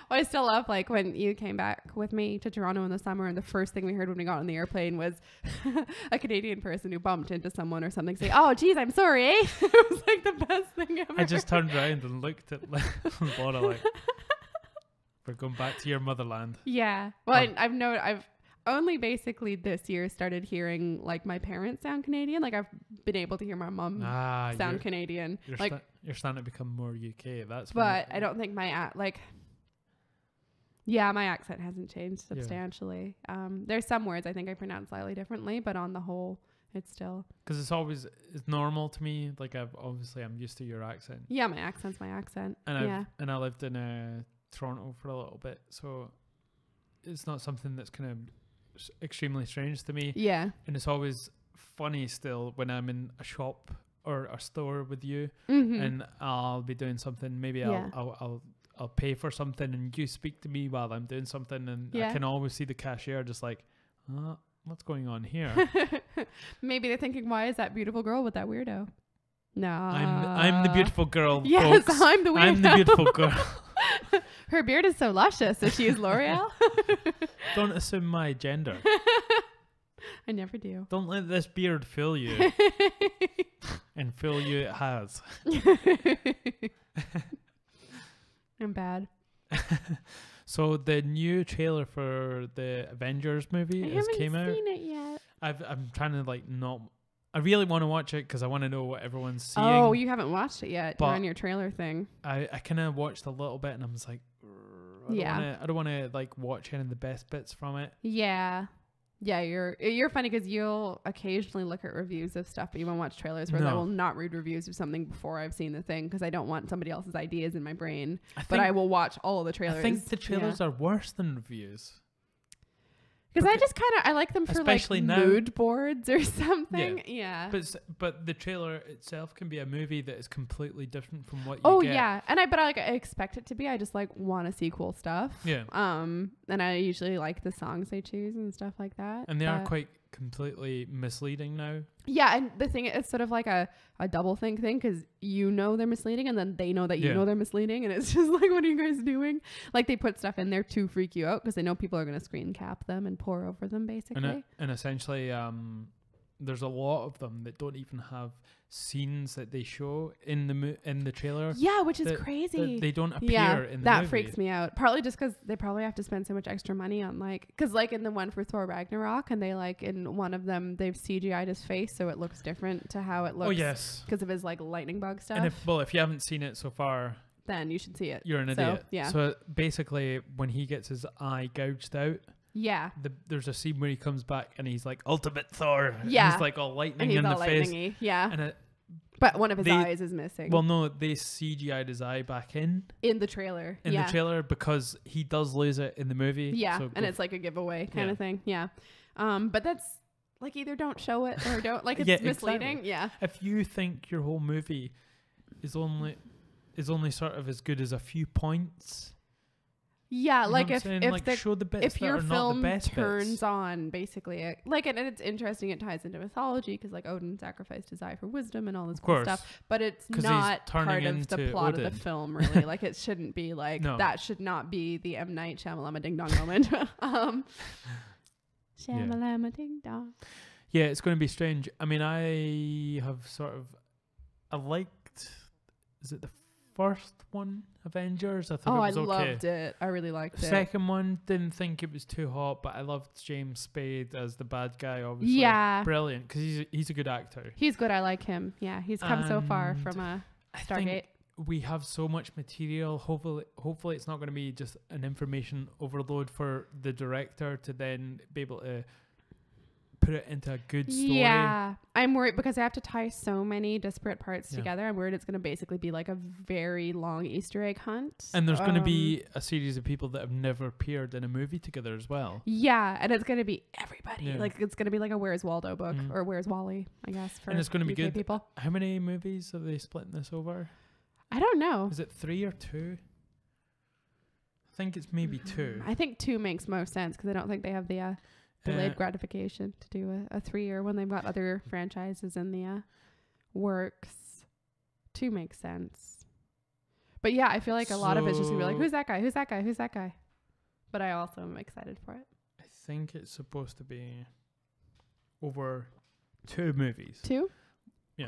A: Well, I still love like when you came back with me to Toronto in the summer, and the first thing we heard when we got on the airplane was a Canadian person who bumped into someone or something say, "Oh, geez, I'm sorry." Eh? It was like the best thing ever.
B: I just turned around and looked at Laura like, "We're going back to your motherland."
A: Yeah. Well, I've only basically this year started hearing like my parents sound Canadian. Like I've been able to hear my mom sound Canadian.
B: You're starting to become more UK.
A: But I don't think my accent hasn't changed substantially. Yeah. There's some words I think I pronounce slightly differently, but on the whole, it's still,
B: because it's normal to me. Like I'm used to your accent.
A: Yeah, my accent's my accent.
B: And I lived in Toronto for a little bit, so it's not something that's kind of extremely strange to me.
A: Yeah.
B: And it's always funny still when I'm in a shop or a store with you, and I'll be doing something. Maybe I'll pay for something, and you speak to me while I'm doing something, and I can always see the cashier just like, what's going on here?
A: Maybe they're thinking, why is that beautiful girl with that weirdo? No,
B: I'm the beautiful girl.
A: Yes,
B: folks.
A: I'm the weirdo.
B: I'm the beautiful girl.
A: Her beard is so luscious. So she is L'Oreal.
B: Don't assume my gender.
A: I never do.
B: Don't let this beard fool you. And fool you it has.
A: I'm bad.
B: So the new trailer for the Avengers movie came out.
A: I haven't seen it yet.
B: I'm trying to like not. I really want to watch it because I want to know what everyone's seeing.
A: Oh, you haven't watched it yet.
B: You're
A: on your trailer thing.
B: I kind of watched a little bit and I was like, I don't want to like watch any of the best bits from it.
A: Yeah. Yeah, you're funny because you'll occasionally look at reviews of stuff, but you won't watch trailers. Whereas I will not read reviews of something before I've seen the thing because I don't want somebody else's ideas in my brain. But I will watch all of the trailers.
B: I think the trailers are worse than reviews.
A: Because I just I like them for like mood boards or something. Yeah.
B: But the trailer itself can be a movie that is completely different from what you get.
A: Oh yeah. And I expect it to be. I just like want to see cool stuff.
B: Yeah.
A: And I usually like the songs they choose and stuff like that.
B: And they are quite completely misleading now.
A: Yeah, and the thing, it's sort of like a double think thing because you know they're misleading and then they know that you know they're misleading, and it's just like, what are you guys doing? Like they put stuff in there to freak you out because they know people are going to screen cap them and pour over them basically.
B: And essentially there's a lot of them that don't even have scenes that they show in the trailer.
A: Yeah, which is crazy.
B: They don't appear in the movie.
A: That freaks me out. Partly just because they probably have to spend so much extra money on because in the one for Thor Ragnarok, and they in one of them they've CGI'd his face so it looks different to how it looks.
B: Oh yes,
A: because of his lightning bug stuff.
B: And if you haven't seen it so far,
A: then you should see it.
B: You're an idiot. Yeah. So basically, when he gets his eye gouged out, there's a scene where he comes back and he's like Ultimate Thor. Yeah. And he's like all lightning in the face.
A: Yeah.
B: And
A: but one of his eyes is missing.
B: Well, no, they CGI'd his eye back in
A: the trailer.
B: In the trailer, because he does lose it in the movie.
A: Yeah, so and it's like a giveaway kind of thing. Yeah. But that's like, either don't show it or don't, like, it's misleading. Exactly. Yeah.
B: If you think your whole movie is only sort of as good as a few points.
A: Yeah, like if
B: show the bits
A: if your film turns
B: bits.
A: On basically and it's interesting, it ties into mythology because like Odin sacrificed his eye for wisdom and all this cool stuff, but it's not part of the plot of the film really. Like it shouldn't be like that should not be the M. Night Shyamalama ding dong moment. Shyamalama ding dong.
B: Yeah, it's going to be strange. I mean, I liked, is it the first one, Avengers? I thought it was okay.
A: I loved it. I really liked it.
B: Second one, didn't think it was too hot, but I loved James Spade as the bad guy, obviously. Yeah. Brilliant, because he's a good actor.
A: He's good. I like him. Yeah, he's come so far from Stargate.
B: I think we have so much material. Hopefully it's not going to be just an information overload for the director to then be able to put it into a good story.
A: Yeah, I'm worried because I have to tie so many disparate parts together. I'm worried it's going to basically be like a very long Easter egg hunt.
B: And there's going to be a series of people that have never appeared in a movie together as well.
A: Yeah, and it's going to be everybody. Yeah. Like it's going to be like a Where's Waldo book or Where's Wally, I guess.
B: And it's going to be
A: UK
B: good. People. How many movies are they splitting this over?
A: I don't know.
B: Is it 3 or 2? I think it's maybe 2.
A: I think 2 makes most sense because I don't think they have the delayed gratification to do a 3-year when they've got other franchises in the works. 2 makes sense. But yeah, I feel like a lot of it's just gonna be like, who's that guy? Who's that guy? Who's that guy? But I also am excited for it.
B: I think it's supposed to be over 2 movies.
A: 2?
B: Yeah.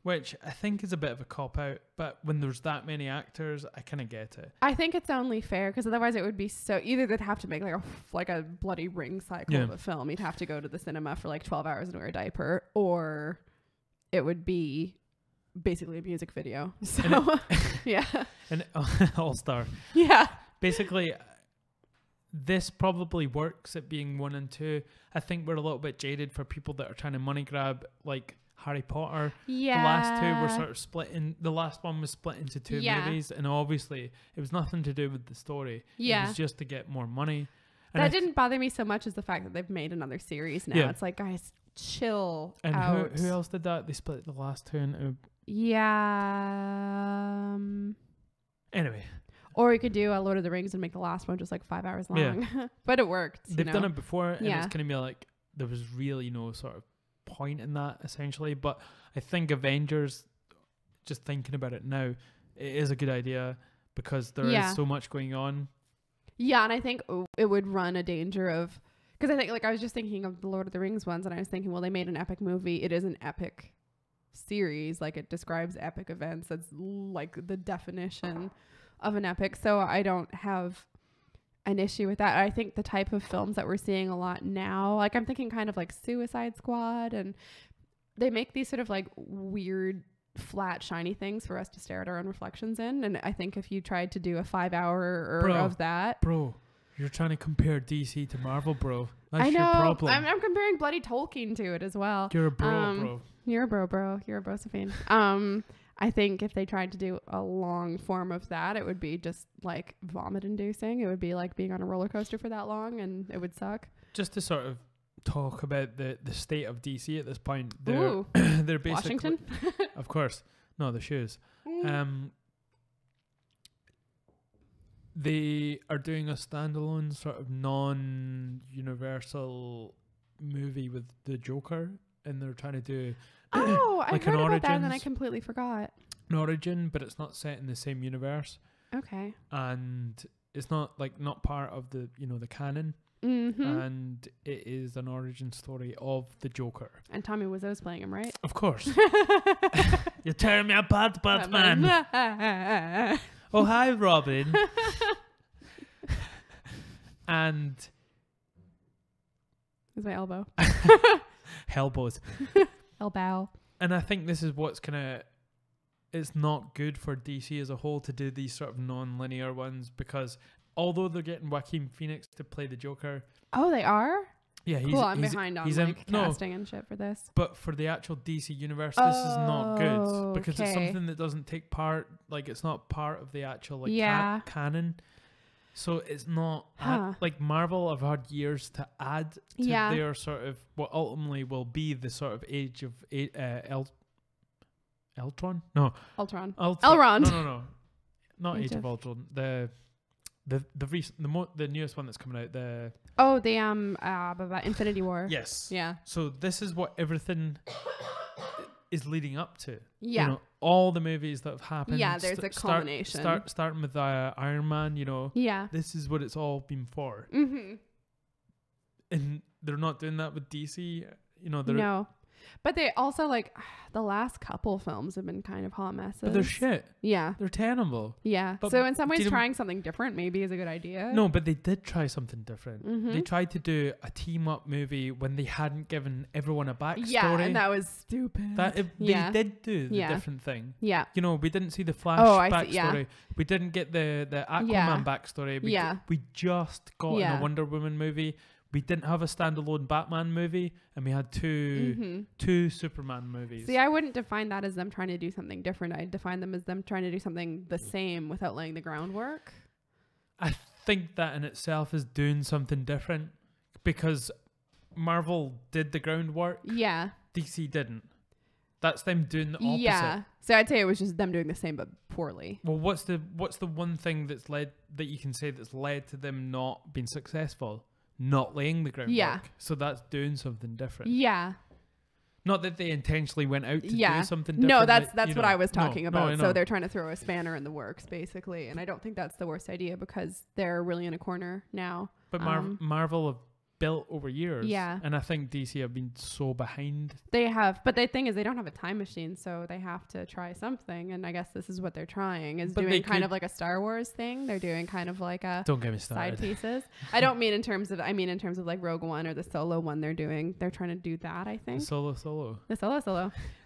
B: Which I think is a bit of a cop-out, but when there's that many actors, I kind of get it.
A: I think it's only fair, because otherwise it would be so... Either they'd have to make like a bloody ring cycle of a film. You'd have to go to the cinema for like 12 hours and wear a diaper, or it would be basically a music video. So, yeah.
B: An all-star.
A: Yeah.
B: Basically, this probably works at being 1 and 2. I think we're a little bit jaded for people that are trying to money grab, like... Harry Potter.
A: Yeah.
B: The last 2 were sort of split in. The last one was split into 2 movies, and obviously it was nothing to do with the story. Yeah. It was just to get more money.
A: And that didn't bother me so much as the fact that they've made another series now. Yeah. It's like, guys, chill out.
B: And who else did that? They split the last 2 into...
A: Yeah.
B: Anyway.
A: Or you could do a Lord of the Rings and make the last one just like 5 hours long. Yeah. But it worked.
B: They've done it before, and it's going to be like, there was really no sort of point in that essentially, but I think Avengers, just thinking about it now, it is a good idea because there is so much going on.
A: Yeah, and I think it would run a danger of, because I think like I was just thinking of the Lord of the Rings ones, and I was thinking, well, they made an epic movie. It is an epic series, like it describes epic events. That's like the definition of an epic. So I don't have an issue with that. I think the type of films that we're seeing a lot now, like I'm thinking kind of like Suicide Squad, and they make these sort of like weird flat shiny things for us to stare at our own reflections in, and I think if you tried to do a 5-hour of that,
B: you're trying to compare DC to Marvel, bro. That's your problem.
A: I'm comparing bloody Tolkien to it as well.
B: You're a bro.
A: You're a bro. You're a brosephine. I think if they tried to do a long form of that, it would be just like vomit inducing. It would be like being on a roller coaster for that long, and it would suck.
B: Just to sort of talk about the state of DC at this point. They're
A: Ooh,
B: they're basically
A: Washington?
B: Of course. No, the shoes. They are doing a standalone sort of non-universal movie with the Joker, and they're trying to do
A: like I heard about that and then I
B: Origins.
A: completely forgot.
B: An origin, but it's not set in the same universe,
A: Okay.
B: and it's not part of the the canon, and it is an origin story of the Joker.
A: And Tommy Wiseau's playing him, right?
B: Of course. You're tearing me apart, Batman. Oh, hi, Robin. And
A: It's my elbow.
B: Hellbows.
A: Elbow.
B: And I think this is what's kind of it's not good for DC as a whole to do these sort of non-linear ones, because although they're getting Joaquin Phoenix to play the Joker.
A: Oh, they are?
B: Yeah,
A: cool. I'm behind on casting and shit for this.
B: But for the actual DC universe, this is not good, because it's something that doesn't take part, like it's not part of the actual canon. So it's not like Marvel have had years to add to their sort of what ultimately will be the sort of age of Ultron? No.
A: Ultron.
B: Elrond. No. Not Age of Ultron. The newest one that's coming out. The Infinity War.
A: Yes. Yeah.
B: So this is what everything is leading up to.
A: Yeah.
B: You know, all the movies that have happened.
A: Yeah, there's a culmination.
B: Starting with Iron Man, you know.
A: Yeah.
B: This is what it's all been for.
A: Mm-hmm.
B: And they're not doing that with DC. You know,
A: no. But they also, like, the last couple films have been kind of hot messes.
B: But they're shit.
A: Yeah.
B: They're terrible.
A: Yeah.
B: But
A: so in some ways, trying something different maybe is a good idea.
B: No, but they did try something different. Mm-hmm. They tried to do a team-up movie when they hadn't given everyone a backstory.
A: Yeah, and that was stupid.
B: They did do the different thing.
A: Yeah.
B: You know, we didn't see the Flash backstory. Yeah. We didn't get the Aquaman backstory. We just got in a Wonder Woman movie. We didn't have a standalone Batman movie, and we had two Superman movies.
A: See, I wouldn't define that as them trying to do something different. I'd define them as them trying to do something the same without laying the groundwork.
B: I think that in itself is doing something different, because Marvel did the groundwork.
A: Yeah.
B: DC didn't. That's them doing the opposite.
A: Yeah. So I'd say it was just them doing the same but poorly.
B: Well, what's the one thing that you can say that's led to them not being successful? Not laying the groundwork.
A: Yeah.
B: So that's doing something different.
A: Yeah.
B: Not that they intentionally went out to do something different.
A: No, that's what I was talking about. So they're trying to throw a spanner in the works, basically. And I don't think that's the worst idea, because they're really in a corner now.
B: But Marvel have built over years.
A: Yeah.
B: And I think DC have been so behind.
A: They have. But the thing is, they don't have a time machine, so they have to try something. And I guess this is what they're trying, is doing kind of like a Star Wars thing. They're doing kind of like a
B: don't get me started.
A: Side pieces. I don't mean in terms of like Rogue One or the Solo one they're trying to do that, I think.
B: The Solo.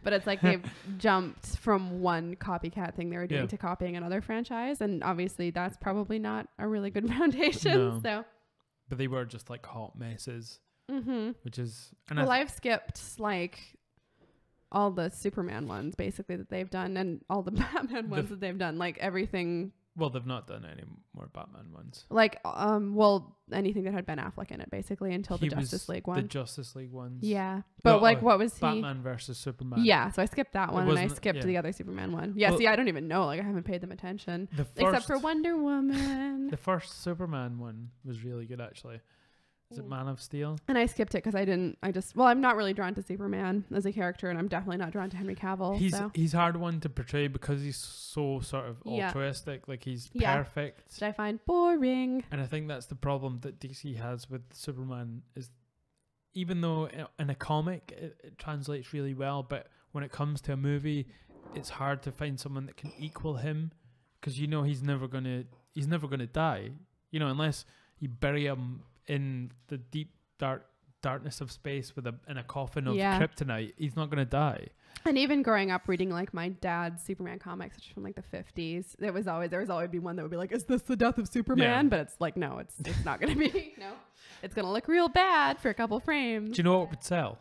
A: But it's like they've jumped from one copycat thing they were doing to copying another franchise. And obviously that's probably not a really good foundation.
B: No.
A: So.
B: But they were just like hot messes, which is.
A: And I've skipped like all the Superman ones basically that they've done, and all the Batman ones that they've done, like everything.
B: Well, they've not done any more Batman ones.
A: Like, anything that had Ben Affleck in it, basically, until the Justice League one.
B: The Justice League ones.
A: Yeah, but what was
B: Batman versus Superman?
A: Yeah, so I skipped that one, and I skipped the other Superman one. Yeah, well, see, I don't even know. Like, I haven't paid them attention, except for Wonder Woman.
B: The first Superman one was really good, actually. Is it Man of Steel?
A: And I skipped it because I'm not really drawn to Superman as a character, and I'm definitely not drawn to Henry Cavill.
B: He's hard one to portray because he's so sort of altruistic, like he's perfect.
A: Which I find boring.
B: And I think that's the problem that DC has with Superman, is even though in a comic it translates really well, but when it comes to a movie, it's hard to find someone that can equal him, because you know he's never gonna die, you know, unless you bury him in the deep darkness of space in a coffin of kryptonite. He's not gonna die.
A: And even growing up reading like my dad's Superman comics, which is from like the 50s, there was always be one that would be like, is this the death of Superman? But it's like, no, it's not gonna be. No, it's gonna look real bad for a couple frames.
B: Do you know what would sell?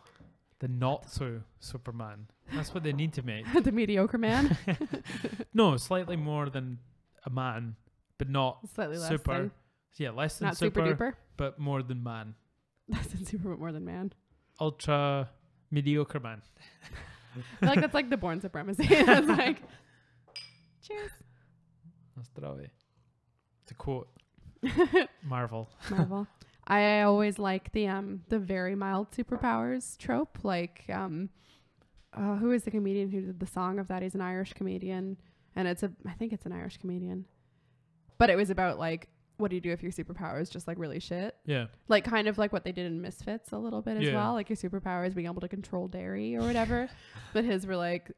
B: The not so Superman. That's what they need to make.
A: The mediocre man.
B: No, slightly more than a man, but not
A: slightly less
B: super.
A: Than,
B: less than
A: not
B: super
A: duper,
B: but more than man.
A: Less than super, but more than man.
B: Ultra mediocre man.
A: Like that's like the Born Supremacy. It's like, cheers.
B: Nastroje. To quote Marvel.
A: I always like the very mild superpowers trope. Like who is the comedian who did the song of that? He's an Irish comedian, and I think it's an Irish comedian. But it was about like, what do you do if your superpower is just like really shit?
B: Yeah.
A: Like kind of like what they did in Misfits a little bit as well. Like your superpower is being able to control dairy or whatever. But his were like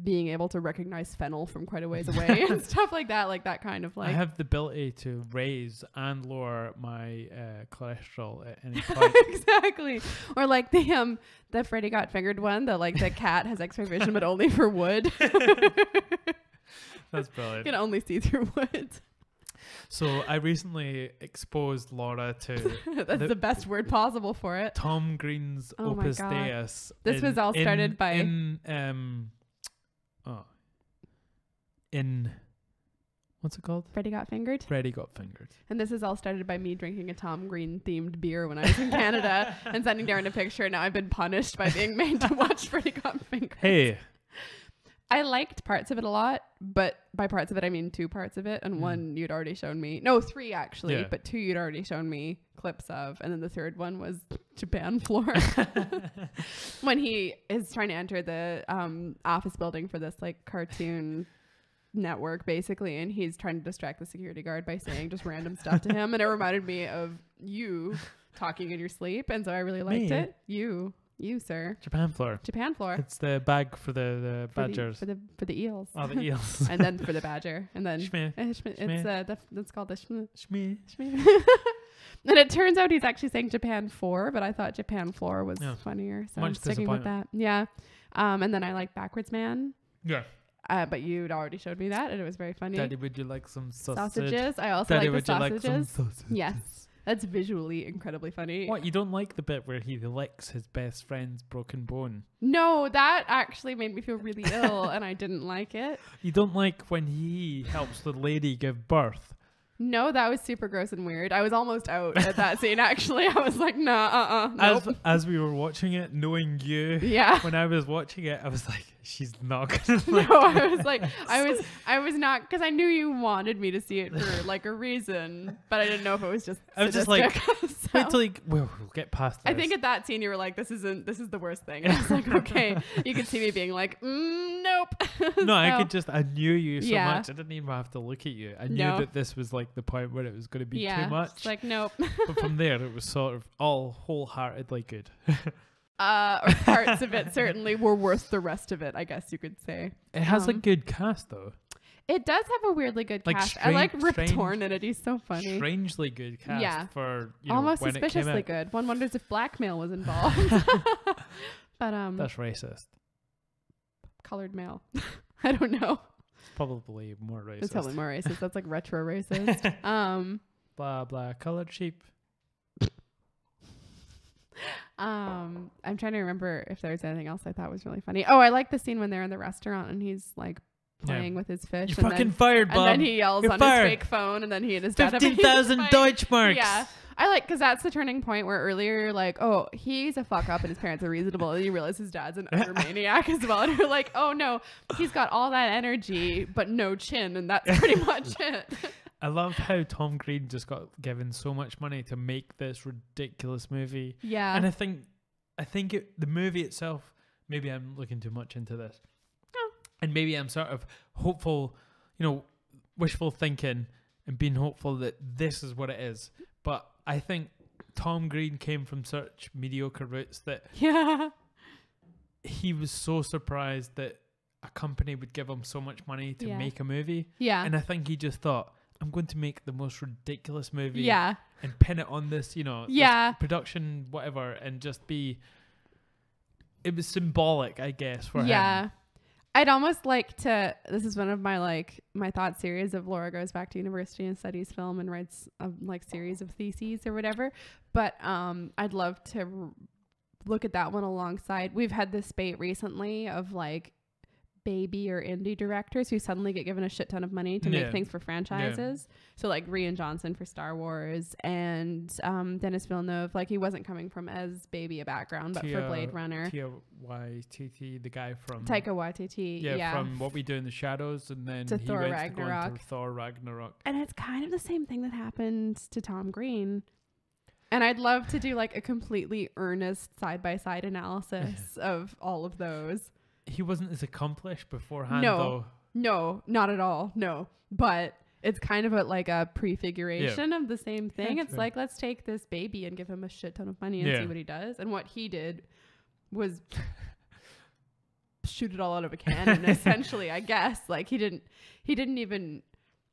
A: being able to recognize fennel from quite a ways away and stuff like that. Like that kind of like.
B: I have the ability to raise and lower my cholesterol at any point.
A: Exactly. Or like the Freddy Got Fingered one, that like the cat has X-ray vision but only for wood.
B: That's brilliant.
A: You can only see through wood.
B: So I recently exposed Laura to
A: that's the best word possible for it.
B: Tom Green's Opus Deus.
A: This was all started by
B: what's it called?
A: Freddy Got Fingered.
B: Freddy Got Fingered.
A: And this is all started by me drinking a Tom Green themed beer when I was in Canada and sending Darren a picture. Now I've been punished by being made to watch Freddy Got Fingered.
B: Hey.
A: I liked parts of it a lot, but by parts of it, I mean 2 parts of it. And one you'd already shown me. No, 3 actually, but 2 you'd already shown me clips of. And then the third one was Japan Floor. When he is trying to enter the office building for this like cartoon network basically. And he's trying to distract the security guard by saying just random stuff to him. And it reminded me of you talking in your sleep. And so I really liked it. You, sir.
B: Japan Floor.
A: Japan Floor.
B: It's the bag for the badgers.
A: For the eels.
B: Oh, the eels.
A: And then for the badger. And then it's called the
B: Shmee.
A: And it turns out he's actually saying Japan 4, but I thought Japan Floor was funnier. So I'm sticking with that. Yeah. And then I like Backwards Man.
B: Yeah.
A: But you'd already showed me that and it was very funny.
B: Daddy, would you like some
A: sausages? I also
B: Daddy,
A: like the sausages.
B: Like some sausages.
A: Yes. That's visually incredibly funny.
B: What, you don't like the bit where he licks his best friend's broken bone?
A: No, that actually made me feel really ill and I didn't like it.
B: You don't like when he helps the lady give birth?
A: No, that was super gross and weird. I was almost out at that scene, actually. I was like, nah, nope.
B: As we were watching it, knowing you, when I was watching it, I was like, she's not gonna like
A: no, I was like, I was not, because I knew you wanted me to see it for like a reason, but I didn't know if it was just
B: I was just like, wait till we'll get past this.
A: I think at that scene you were like, this is the worst thing. And I was like, okay. You could see me being like, nope.
B: No, I knew you so much. I didn't even have to look at you. I knew that this was like the point where it was going to be too much.
A: It's like, nope.
B: But from there, it was sort of all wholeheartedly good.
A: Or parts of it certainly were worth the rest of it, I guess you could say.
B: It has a good cast, though.
A: It does have a weirdly good cast. I like Rip Torn in it. He's so funny.
B: Strangely good cast for,
A: almost when suspiciously good. One wonders if blackmail was involved. But
B: that's racist.
A: Colored male. I don't know.
B: It's probably more racist.
A: It's probably more racist. That's like retro racist.
B: Blah blah. Colored sheep.
A: I'm trying to remember if there's anything else I thought was really funny. Oh, I like the scene when they're in the restaurant and he's like playing with his fish.
B: You're fucking fired, Bob.
A: And then he yells on his fake phone, and then he and his dad
B: 15,000 Deutschmarks.
A: Yeah. I like, because that's the turning point where earlier you're like, oh, he's a fuck up and his parents are reasonable, and you realize his dad's an utter maniac as well, and you're like, oh no, he's got all that energy but no chin, and that's pretty much it.
B: I love how Tom Green just got given so much money to make this ridiculous movie.
A: Yeah.
B: And I think the movie itself, maybe I'm looking too much into this.
A: Oh. And
B: maybe I'm sort of hopeful, wishful thinking and being hopeful that this is what it is. But I think Tom Green came from such mediocre roots that he was so surprised that a company would give him so much money to make a movie. Yeah. And I think he just thought, I'm going to make the most ridiculous movie and pin it on this, this production, whatever, and just be... It was symbolic, I guess, for him. Yeah.
A: I'd almost like to... This is one of my thought series of Laura goes back to university and studies film and writes a series of theses or whatever. But I'd love to look at that one alongside... We've had this spate recently of baby or indie directors who suddenly get given a shit ton of money to make things for franchises. So Rian Johnson for Star Wars and Denis Villeneuve, he wasn't coming from as baby a background, but for Blade Runner.
B: Taika Waititi, the guy from
A: Taika Waititi,
B: from What We Do in the Shadows, and then he went to go into Thor Ragnarok.
A: And it's kind of the same thing that happened to Tom Green. And I'd love to do a completely earnest side-by-side analysis of all of those.
B: He wasn't as accomplished beforehand, though.
A: No, not at all. No, but it's kind of a prefiguration of the same thing. It's let's take this baby and give him a shit ton of money and see what he does. And what he did was shoot it all out of a cannon, essentially, I guess. Like, he didn't even,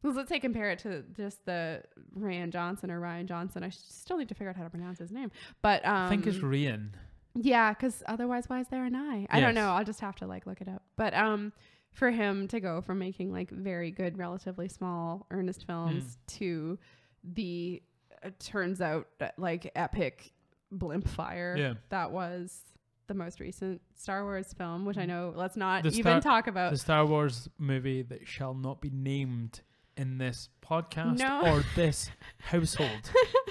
A: let's say compare it to just the Ryan Johnson. I still need to figure out how to pronounce his name. But
B: I think it's Ryan.
A: Yeah, because otherwise, why is there an I? I don't know. I'll just have to like look it up. But for him to go from making like very good, relatively small, earnest films to the turns out like epic blimp fire that was the most recent Star Wars film, which I know let's not even talk about.
B: The Star Wars movie that shall not be named in this podcast or this household.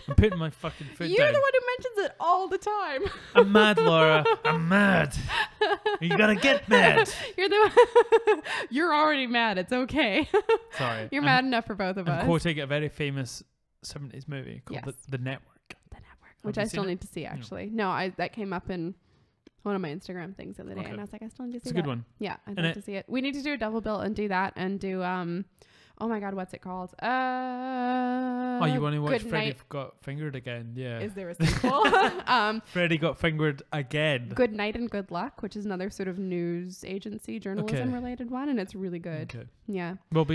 B: I'm putting my fucking foot down.
A: You're the one who mentions it all the time.
B: I'm mad, Laura. I'm mad. You gotta get mad.
A: You're already mad. It's okay.
B: Sorry.
A: You're mad enough for both of us.
B: I'm quoting a very famous 70s movie called The Network.
A: The Network. Which I still need to see, actually. No, that came up in one of my Instagram things the other day, and I was like, I still need to see that.
B: It's a good one.
A: Yeah, I'd love to see it. We need to do a double bill and do that and do oh my god, what's it called?
B: You want to watch Freddy Got Fingered Again? Yeah.
A: Is there a sequel?
B: Freddy Got Fingered Again.
A: Good Night and Good Luck, which is another sort of news agency journalism related one, and it's really good. Okay. Yeah.
B: Well,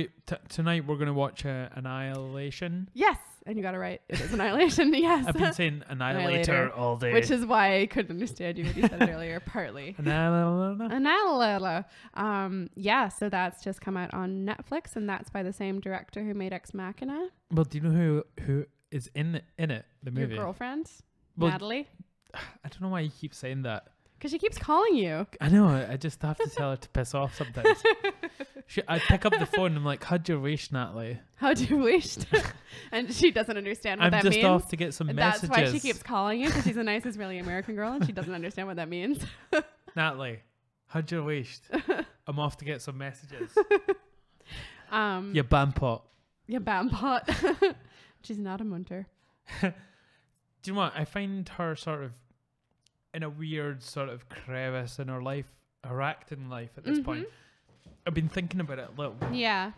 B: tonight we're going to watch Annihilation.
A: Yes. And you got it right. It is Annihilation. Yes.
B: I've been saying Annihilator all day.
A: Which is why I couldn't understand you when you said it earlier, partly. Annihilator. Yeah, so that's just come out on Netflix, and that's by the same director who made Ex Machina.
B: Well, do you know who is in it, the movie?
A: Your girlfriend? Natalie?
B: I don't know why you keep saying that.
A: Because she keeps calling you.
B: I know. I just have to tell her to piss off sometimes. I pick up the phone and I'm like, how'd you wish, Natalie?
A: How'd you wish? And she doesn't understand what that means.
B: I'm just off to get some messages.
A: That's why she keeps calling you, because she's a nice Israeli American girl and she doesn't understand what that means.
B: Natalie, how'd you wish? I'm off to get some messages. You bampot.
A: You bampot. She's not a munter.
B: Do you know what? I find her sort of in a weird sort of crevice in her life, her acting life at this point. I've been thinking about it a little.
A: Yeah.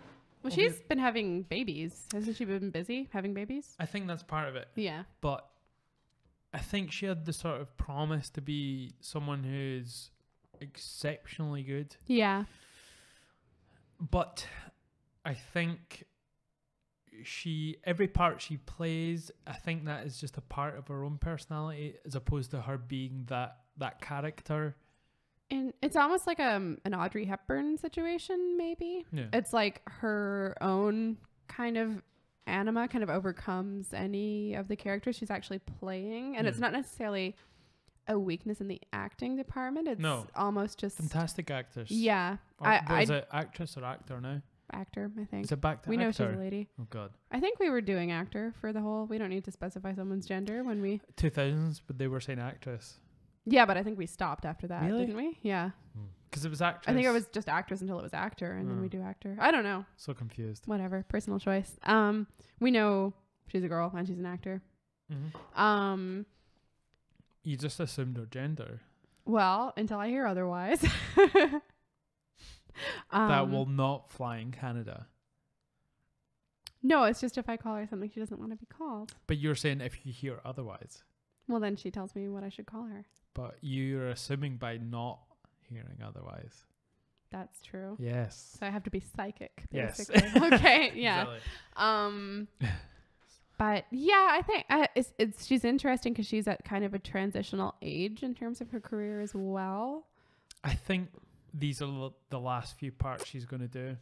A: Well, she's been having babies. Hasn't she been busy having babies?
B: I think that's part of it.
A: Yeah.
B: But I think she had the sort of promise to be someone who's exceptionally good.
A: Yeah.
B: But I think every part she plays, I think that is just a part of her own personality, as opposed to her being that character.
A: And it's almost like an Audrey Hepburn situation, maybe.
B: Yeah.
A: It's like her own kind of anima kind of overcomes any of the characters she's actually playing. And it's not necessarily a weakness in the acting department. It's almost just...
B: Fantastic actors.
A: Yeah.
B: Was it actress or actor now?
A: Actor, I think.
B: Is it back to
A: we
B: actor?
A: Know she's a lady.
B: Oh god.
A: I think we were doing actor for the whole... We don't need to specify someone's gender when we...
B: 2000s, but they were saying actress.
A: Yeah, but I think we stopped after that,
B: really?
A: Didn't we? Yeah.
B: Because it was actress.
A: I think it was just actress until it was actor, and then we do actor. I don't know.
B: So confused.
A: Whatever. Personal choice. We know she's a girl and she's an actor.
B: You just assumed her gender.
A: Well, until I hear otherwise.
B: That will not fly in Canada.
A: No, it's just if I call her something she doesn't want to be called.
B: But you're saying if you hear otherwise.
A: Well, then she tells me what I should call her.
B: But you're assuming by not hearing otherwise.
A: That's true.
B: Yes.
A: So I have to be psychic,
B: basically.
A: Yes. Okay. Yeah.
B: Exactly.
A: But yeah, I think she's interesting because she's at kind of a transitional age in terms of her career as well.
B: I think these are the last few parts she's going to do.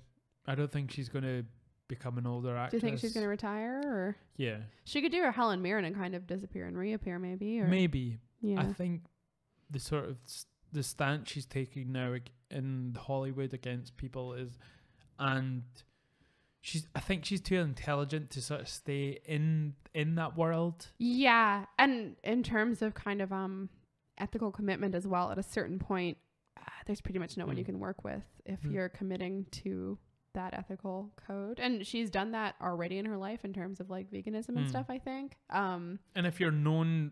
B: I don't think she's going to become an older actress.
A: Do you think she's going to retire? Or
B: yeah,
A: she could do her Helen Mirren and kind of disappear and reappear, maybe. Or
B: maybe.
A: Yeah.
B: I think the sort of the stance she's taking now in Hollywood against people is, and I think she's too intelligent to sort of stay in that world. Yeah,
A: and in terms of kind of ethical commitment as well, at a certain point, there's pretty much no one you can work with if you're committing to that ethical code. And she's done that already in her life in terms of like veganism and stuff, I think. And
B: if you're known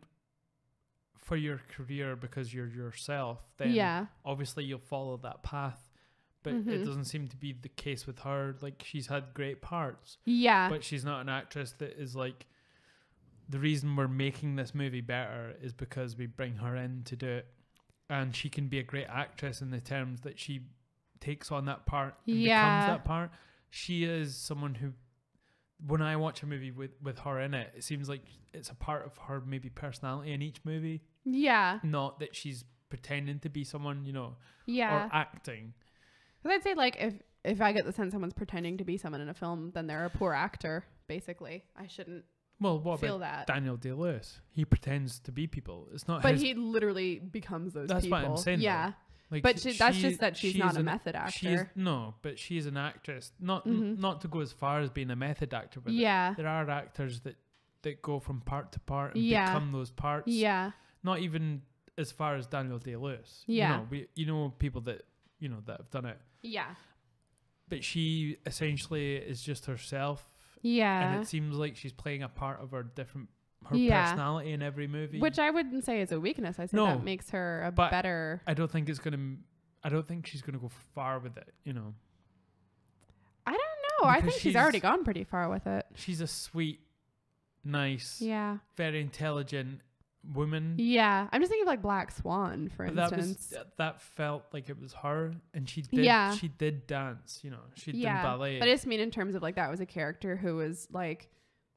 B: for your career because you're yourself, then obviously you'll follow that path. But it doesn't seem to be the case with her. Like, she's had great parts. Yeah. But she's not an actress that is like, the reason we're making this movie better is because we bring her in to do it. and she can be a great actress in the terms that she takes on that part and becomes that part. She is someone who, when I watch a movie with her in it, it seems like it's a part of her maybe personality in each movie.
A: Yeah.
B: Not that she's pretending to be someone, you know, or acting.
A: Because I'd say, like, if I get the sense someone's pretending to be someone in a film, then they're a poor actor, basically. I shouldn't feel that.
B: Daniel Day-Lewis? He pretends to be people. It's not.
A: But he literally becomes those people. That's
B: what I'm saying.
A: Yeah. Like, but that's just that she's not a method actor.
B: But she's an actress. Not to go as far as being a method actor, but there are actors that go from part to part and become those parts. Yeah. Not even as far as Daniel Day-Lewis. Yeah. You know people that that have done it. Yeah. But she essentially is just herself. Yeah. And it seems like she's playing a part of her personality in every movie.
A: Which I wouldn't say is a weakness. I say that makes her a better...
B: I don't think she's going to go far with it, you know.
A: I don't know. I think she's already gone pretty far with it.
B: She's a sweet, nice, very intelligent woman.
A: Yeah. I'm just thinking of like Black Swan, for instance.
B: That felt like it was her, and she did dance, you know. She did ballet.
A: But I just mean in terms of like that was a character who was like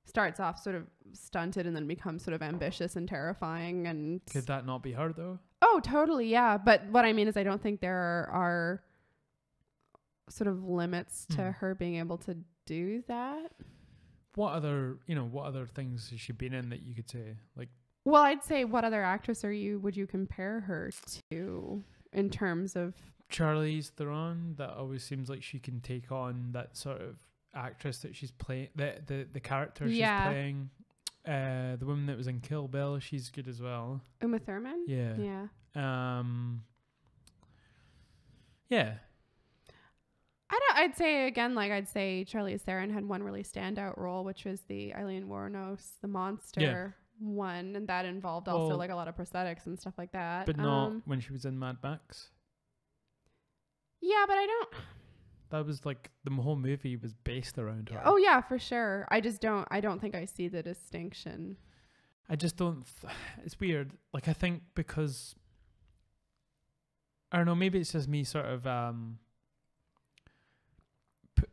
A: starts off sort of stunted and then becomes sort of ambitious and terrifying. And
B: could that not be her though?
A: Oh, totally. Yeah. But what I mean is I don't think there are sort of limits to her being able to do that.
B: What other things has she been in that you could say? Like,
A: well, I'd say what other actress would you compare her to in terms of...
B: Charlize Theron. That always seems like she can take on that sort of actress that she's playing, the character she's playing. The woman that was in Kill Bill, she's good as well.
A: Uma Thurman?
B: Yeah.
A: Yeah.
B: Yeah.
A: I'd say Charlize Theron had one really standout role, which was the Eileen Wuornos, the monster one, and that involved also like a lot of prosthetics and stuff like that.
B: But not when she was in Mad Max.
A: Yeah, but I don't...
B: That was like the whole movie was based around her.
A: Oh yeah, for sure. I don't think I see the distinction.
B: I just don't. It's weird. Like I think because I don't know. Maybe it's just me sort of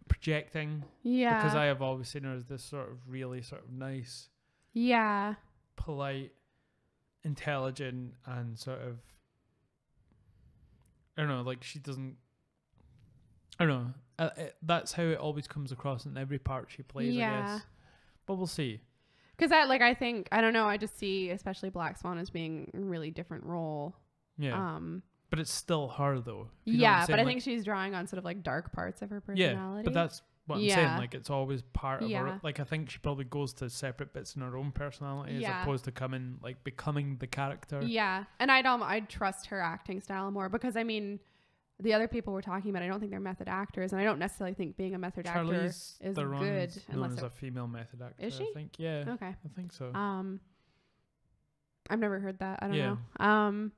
B: projecting. Yeah. Because I have always seen her as this sort of really sort of nice. Yeah. Polite, intelligent, and sort of. I don't know. Like she doesn't. I don't know. That's how it always comes across in every part she plays, I guess. But we'll see.
A: Because I think, I don't know, I just see especially Black Swan as being a really different role.
B: Yeah. But it's still her, though.
A: Yeah, but I think she's drawing on sort of like dark parts of her personality.
B: Yeah, but that's what I'm saying. Like, it's always part of her. Like, I think she probably goes to separate bits in her own personality as opposed to becoming the character. Yeah. And I'd trust her acting style more because, I mean... The other people we're talking about, I don't think they're method actors, and I don't necessarily think being a method actor is good. Known as a female method actor.
A: Is she?
B: I think, yeah.
A: Okay.
B: I think so.
A: I've never heard that. I don't know.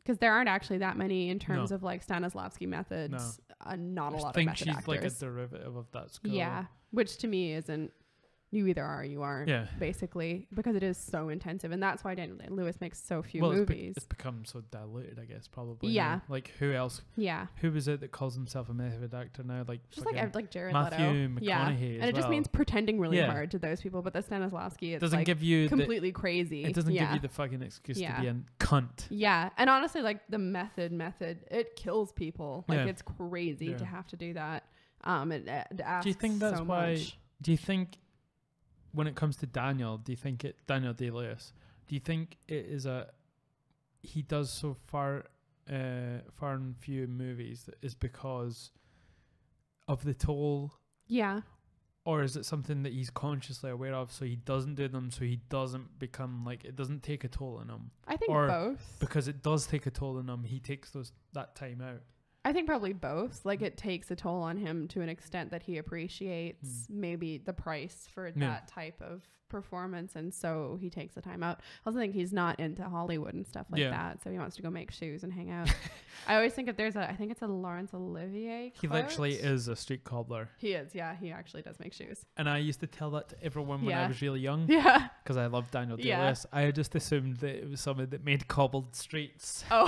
A: Because there aren't actually that many in terms of like Stanislavski methods. No. Not a lot of method actors. I think she's like a derivative of that school. Yeah, which to me isn't. You either are or you aren't, basically, because it is so intensive. And that's why Daniel Day-Lewis makes so few movies.
B: It's become so diluted, I guess, probably. Yeah. Now. Like, who else? Yeah. Who is it that calls himself a method actor now? Like,
A: just like Jared
B: Matthew McConaughey.
A: And it just means pretending really hard to those people. But the Stanislavski, it's doesn't give you completely crazy.
B: It doesn't give you the fucking excuse to be a cunt.
A: Yeah. And honestly, like, the method, it kills people. Like, it's crazy to have to do that. It asks
B: do you think that's
A: so
B: why?
A: Much.
B: Do you think... When it comes to Daniel, do you think Daniel Day-Lewis, do you think it is he does so far and few movies is because of the toll? Yeah. Or is it something that he's consciously aware of, so he doesn't do them, so he doesn't become like, it doesn't take a toll on him?
A: I think both.
B: Because it does take a toll on him, he takes that time out.
A: I think probably both. Like, it takes a toll on him to an extent that he appreciates maybe the price for that type of performance, and so he takes the time out. I also think he's not into Hollywood and stuff like that, so he wants to go make shoes and hang out. I always think if I think it's a Laurence Olivier quote.
B: He literally is a street cobbler.
A: He is, yeah. He actually does make shoes.
B: And I used to tell that to everyone when I was really young.
A: Yeah.
B: Because I loved Daniel Day-Lewis. I just assumed that it was someone that made cobbled streets.
A: Oh.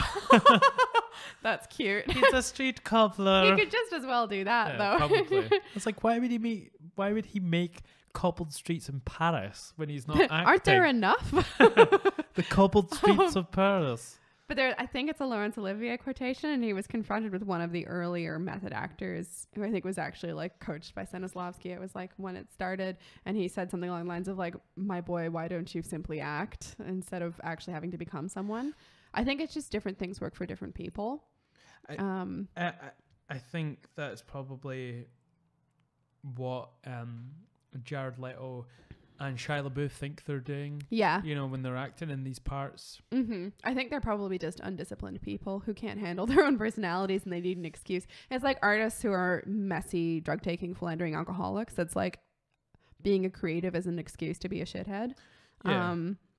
A: That's cute.
B: He's a street cobbler.
A: He could just as well do that, though.
B: Probably. It's like, why would he make cobbled streets in Paris when he's not acting?
A: Aren't there enough?
B: The cobbled streets of Paris.
A: But I think it's a Laurence Olivier quotation, and he was confronted with one of the earlier method actors who I think was actually like coached by Stanislavski. It was like when it started, and he said something along the lines of like, "My boy, why don't you simply act instead of actually having to become someone?" I think it's just different things work for different people.
B: I think that's probably what Jared Leto and Shia LaBeouf think they're doing.
A: Yeah.
B: You know, when they're acting in these parts.
A: Mm-hmm. I think they're probably just undisciplined people who can't handle their own personalities and they need an excuse. It's like artists who are messy, drug-taking, philandering alcoholics. It's like being a creative is an excuse to be a shithead.
B: Yeah.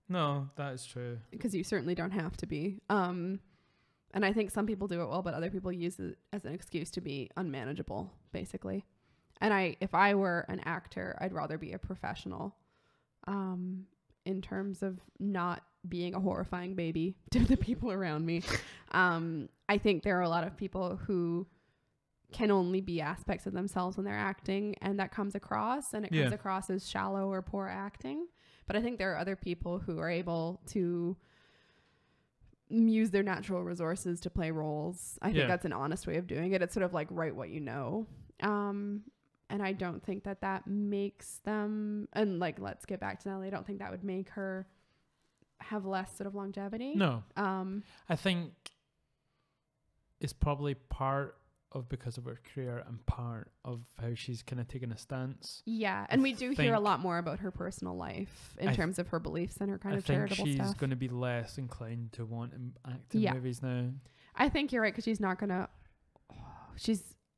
B: No, that is true.
A: Because you certainly don't have to be. And I think some people do it well, but other people use it as an excuse to be unmanageable, basically. And if I were an actor, I'd rather be a professional in terms of not being a horrifying baby to the people around me. I think there are a lot of people who can only be aspects of themselves when they're acting, and that comes across, and it comes across as shallow or poor acting. But I think there are other people who are able to use their natural resources to play roles. I think that's an honest way of doing it. It's sort of like write what you know. And I don't think that makes them, and like, let's get back to Natalie. I don't think that would make her have less sort of longevity.
B: No. I think it's probably part of because of her career and part of how she's kind of taken a stance.
A: Yeah. And we do hear a lot more about her personal life in terms of her beliefs and her kind of charitable stuff. I think she's going
B: to be less inclined to want to act in movies now.
A: I think you're right, because she's not going to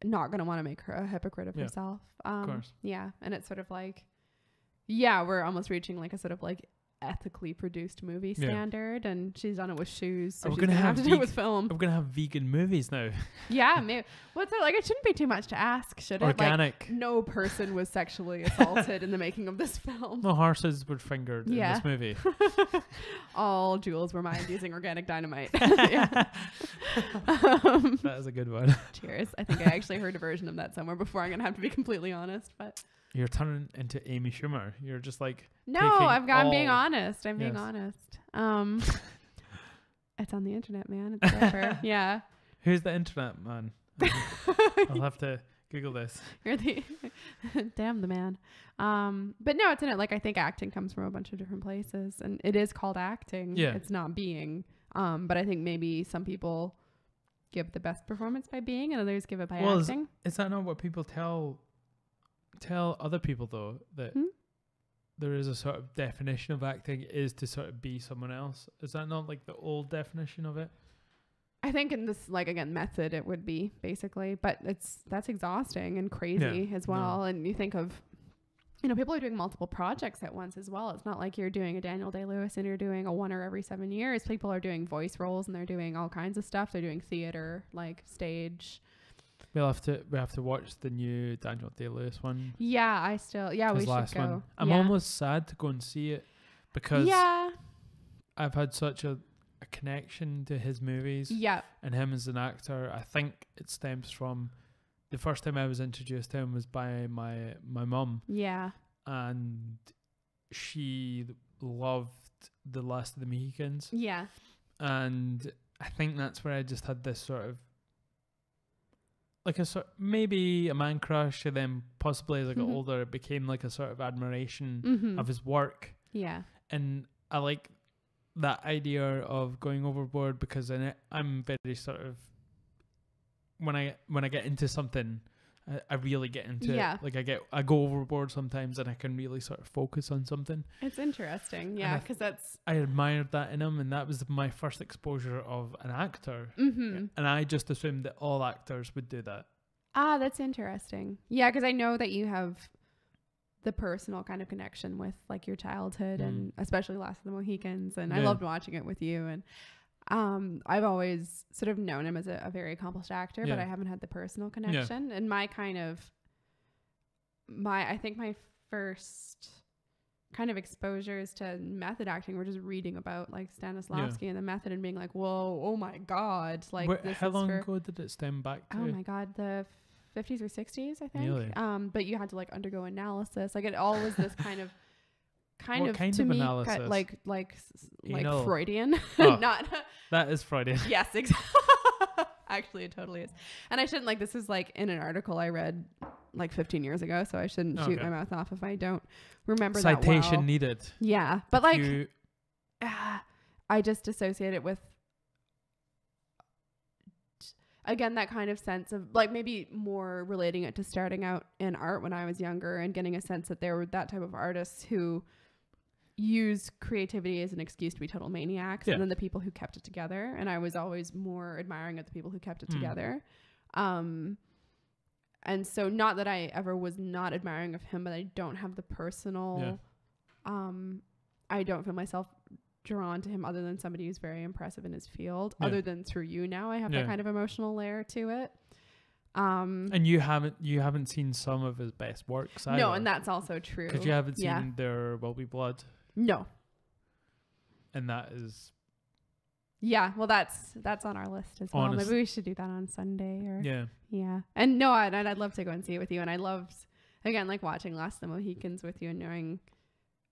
A: want to make her a hypocrite of herself.
B: Of course.
A: Yeah. And it's sort of like, we're almost reaching like a sort of like ethically produced movie standard, and she's done it with shoes, so she's gonna have to do it with film.
B: We're gonna have vegan movies now.
A: Yeah, maybe. What's it like? It shouldn't be too much to ask, should it?
B: Organic.
A: Like, no person was sexually assaulted in the making of this film.
B: No horses were fingered in this movie.
A: All jewels were mined using organic dynamite.
B: That is a good one.
A: Cheers. I think I actually heard a version of that somewhere before. I'm gonna have to be completely honest, but
B: you're turning into Amy Schumer. You're just like,
A: no, I'm being honest. I'm being honest. It's on the internet, man. It's there. Yeah.
B: Who's the internet man? I'll have to Google this.
A: You're the damn the man. But no, it's in it. Like, I think acting comes from a bunch of different places, and it is called acting.
B: Yeah.
A: It's not being. But I think maybe some people give the best performance by being, and others give it by acting.
B: Is that not what people tell other people, though, that there is a sort of definition of acting is to sort of be someone else? Is that not like the old definition of it?
A: I think in this, like, again, method, it would be basically, but that's exhausting and crazy as well. No. And you think of, people are doing multiple projects at once as well. It's not like you're doing a Daniel Day-Lewis and you're doing a one or every 7 years. People are doing voice roles and they're doing all kinds of stuff. They're doing theater, like stage. We have
B: to watch the new Daniel Day-Lewis one.
A: Yeah, we should go.
B: I'm almost sad to go and see it because I've had such a connection to his movies. Yeah. And him as an actor. I think it stems from the first time I was introduced to him was by my mum. Yeah. And she loved The Last of the Mohicans. Yeah. And I think that's where I just had this sort of like maybe a man crush, and then possibly as I got older, it became like a sort of admiration of his work. Yeah. And I like that idea of going overboard, because in it, I'm very sort of, when I get into something, I really get into it. Like I go overboard sometimes, and I can really sort of focus on something.
A: It's interesting, yeah, because I
B: admired that in him, and that was my first exposure of an actor.
A: Mm-hmm.
B: And I just assumed that all actors would do that.
A: Ah, that's interesting. Yeah, because I know that you have the personal kind of connection with like your childhood, and especially Last of the Mohicans, and I loved watching it with you. And I've always sort of known him as a very accomplished actor, but I haven't had the personal connection. And I think my first kind of exposures to method acting were just reading about like Stanislavski and the method, and being like, whoa, oh my God. Like,
B: how long ago did it stem back to?
A: Oh my God, the 50s or 60s, I think.
B: Really?
A: But you had to like undergo analysis. Like, it all was this kind of
B: to me,
A: analysis? Like Freudian.
B: Oh,
A: Not
B: that is Freudian.
A: Yes, exactly. Actually, it totally is. And I shouldn't, like, this is like in an article I read like 15 years ago, so I shouldn't shoot my mouth off if I don't remember
B: citation
A: that well.
B: Needed.
A: Yeah, but like I just associate it with, again, that kind of sense of like maybe more relating it to starting out in art when I was younger, and getting a sense that there were that type of artists who use creativity as an excuse to be total maniacs, and then the people who kept it together. And I was always more admiring of the people who kept it together. And so, not that I ever was not admiring of him, but I don't have the personal, I don't feel myself drawn to him other than somebody who's very impressive in his field. Other than through you now, I have that kind of emotional layer to it.
B: And you haven't seen some of his best works either.
A: No, and that's also true.
B: Because you haven't seen There Will Be Blood.
A: No.
B: And that is...
A: Yeah, well, that's on our list as well. Maybe we should do that on Sunday. Or yeah. And no, I'd love to go and see it with you. And I loved, again, like watching Last of the Mohicans with you and knowing...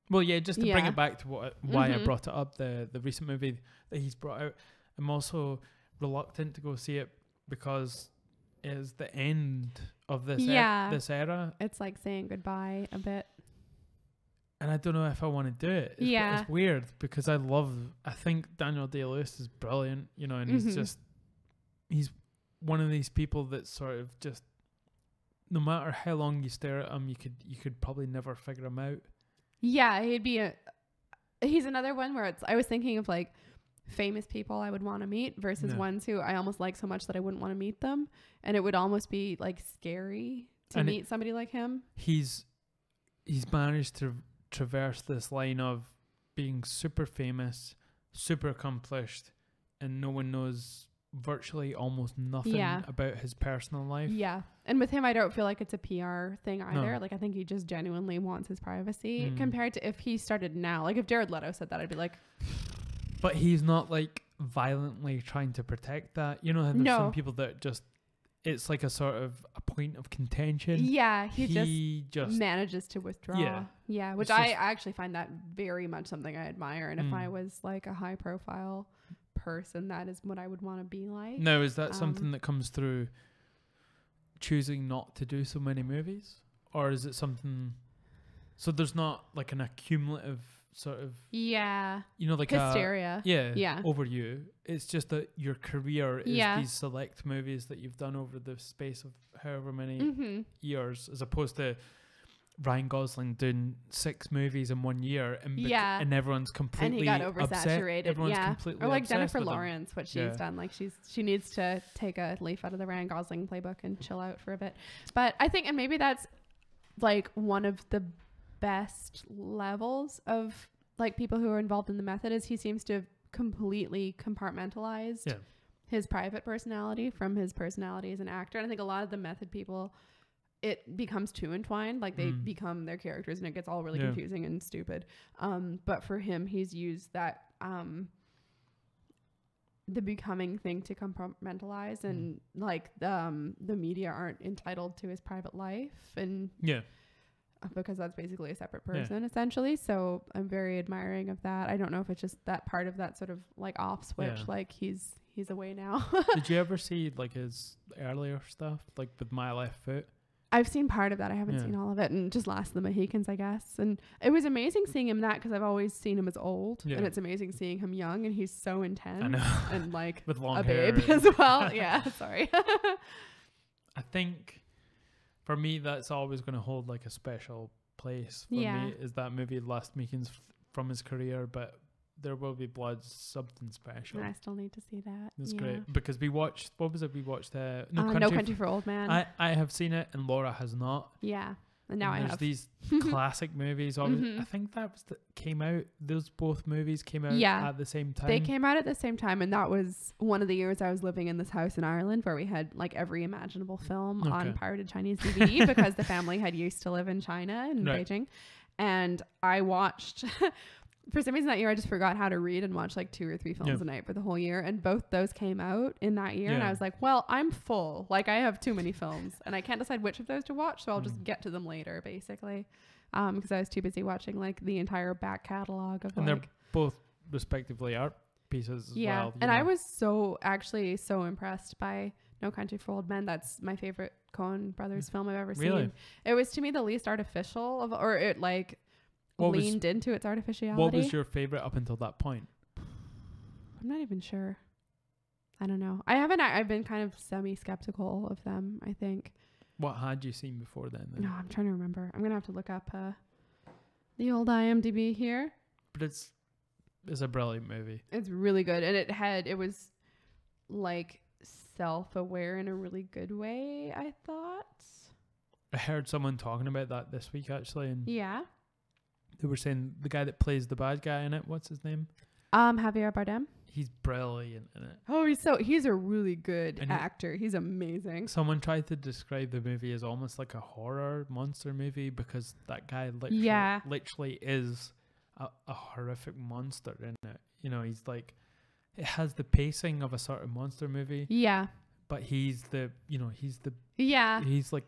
B: Well, yeah, just to bring it back to why I brought it up, the recent movie that he's brought out, I'm also reluctant to go see it because it is the end of this this era.
A: It's like saying goodbye a bit.
B: And I don't know if I want to do it. It's weird because I think Daniel Day-Lewis is brilliant, you know, and he's one of these people that sort of just, no matter how long you stare at him, you could probably never figure him out.
A: Yeah, he's another one where I was thinking of like famous people I would want to meet versus ones who I almost like so much that I wouldn't want to meet them. And it would almost be like scary to meet somebody like him.
B: He's managed to traverse this line of being super famous, super accomplished, and no one knows virtually almost nothing about his personal life. Yeah.
A: And with him, I don't feel like it's a PR thing either. No. Like, I think he just genuinely wants his privacy compared to if he started now. Like, if Jared Leto said that, I'd be like...
B: But he's not, like, violently trying to protect that. You know, there's some people that just... It's like a sort of a point of contention.
A: Yeah, he just manages to withdraw. Yeah, which I actually find that very much something I admire. And if I was, like, a high-profile person, that is what I would want to be like.
B: No, is that something that comes through choosing not to do so many movies, or is it something? So there's not like an accumulative sort of you know, like
A: hysteria
B: over you. It's just that your career is these select movies that you've done over the space of however many years, as opposed to Ryan Gosling doing 6 movies in 1 year, and everyone's completely
A: and he got oversaturated.
B: Everyone's completely
A: or like Jennifer Lawrence, what she's done. Like she needs to take a leaf out of the Ryan Gosling playbook and chill out for a bit. But I think, and maybe that's like one of the best levels of like people who are involved in the method, is he seems to have completely compartmentalized his private personality from his personality as an actor. And I think a lot of the method people, it becomes too entwined, like they become their characters, and it gets all really confusing and stupid. But for him, he's used that the becoming thing to compartmentalize, and like the media aren't entitled to his private life, and because that's basically a separate person essentially. So I'm very admiring of that. I don't know if it's just that part of that sort of like off switch, like he's away now.
B: Did you ever see like his earlier stuff, like with My Left Foot?
A: I've seen part of that. I haven't seen all of it, and just Last of the Mohicans, I guess. And it was amazing seeing him that, because I've always seen him as old, and it's amazing seeing him young, and he's so intense.
B: I know.
A: And like
B: with long
A: a
B: hair
A: babe as well. Yeah, sorry.
B: I think for me, that's always going to hold like a special place for me. Is that movie Last Meetings from his career, but There Will Be Blood, something special.
A: I still need to see that.
B: It's great because we watched. What was it? We watched
A: No Country for Old Men.
B: I have seen it and Laura has not.
A: Yeah, and now I have.
B: There's these classic movies. I think that was came out. Those both movies came out at the same time.
A: They came out at the same time, and that was one of the years I was living in this house in Ireland where we had like every imaginable film on pirated Chinese DVD because the family had used to live in China in Beijing, and I watched. For some reason that year I just forgot how to read and watch like 2 or 3 films a night for the whole year, and both those came out in that year and I was like, well, I'm full, like I have too many films and I can't decide which of those to watch, so I'll just get to them later basically, because I was too busy watching like the entire back catalog of, and
B: they're both respectively art pieces as well,
A: and I was so impressed by No Country for Old Men. That's my favorite Coen brothers film I've ever seen. It was to me the least artificial of, or it like leaned into its artificiality.
B: What was your favorite up until that point?
A: I'm not even sure. I don't know. I've been kind of semi-skeptical of them, I think.
B: What had you seen before then?
A: No, I'm trying to remember. I'm gonna have to look up the old IMDb here.
B: But it's a brilliant movie.
A: It's really good, and it was like self-aware in a really good way, I thought.
B: I heard someone talking about that this week actually, and they were saying the guy that plays the bad guy in it, what's his name?
A: Javier Bardem.
B: He's brilliant in it.
A: Oh, he's a really good actor. He's amazing. Someone
B: tried to describe the movie as almost like a horror monster movie because that guy literally is a horrific monster in it. You know, he's like, it has the pacing of a sort of monster movie. Yeah. But he's like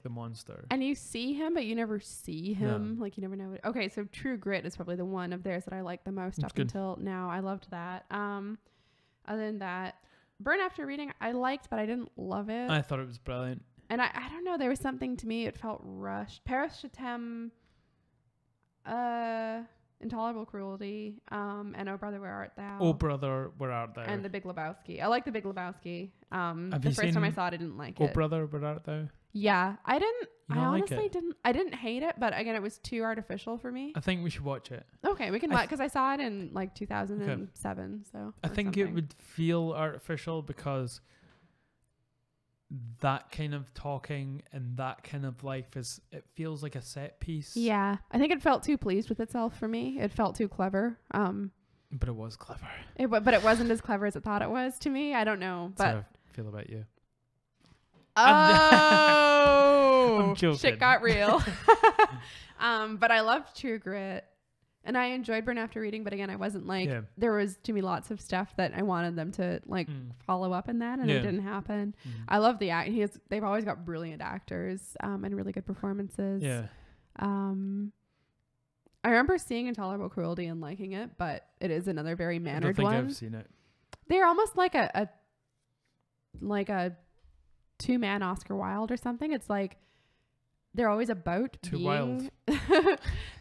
B: the monster.
A: And you see him, but you never see him. Like you never know. Okay, so True Grit is probably the one of theirs that I like the most until now. I loved that. Other than that, Burn After Reading I liked, but I didn't love it.
B: I thought it was brilliant.
A: And I don't know, there was something to me, it felt rushed. Paris Chatham, Intolerable Cruelty, and Oh Brother, Where Art Thou?
B: Oh Brother, Where Art Thou?
A: And The Big Lebowski. I like The Big Lebowski. The first time I saw it, I didn't like it.
B: Oh Brother, Where Art Thou?
A: Yeah, I honestly didn't. I didn't hate it, but again, it was too artificial for me.
B: I think we should watch it.
A: Okay, we can watch because I saw it in like 2007. So
B: I think it would feel artificial because that kind of talking and that kind of life it feels like a set piece.
A: Yeah, I think it felt too pleased with itself for me. It felt too clever.
B: But it was clever.
A: But it wasn't as clever as it thought it was to me. I don't know. But
B: that's how I feel about you.
A: Oh,
B: I'm joking.
A: Shit got real. But I loved True Grit, and I enjoyed Burn After Reading. But again, I wasn't like there was to me lots of stuff that I wanted them to like follow up in that, and it didn't happen. I love the act. They've always got brilliant actors and really good performances. Yeah. I remember seeing Intolerable Cruelty and liking it, but it is another very mannered one. I don't think
B: I've seen it.
A: They're almost like a 2-man Oscar Wilde or something. It's like they're always about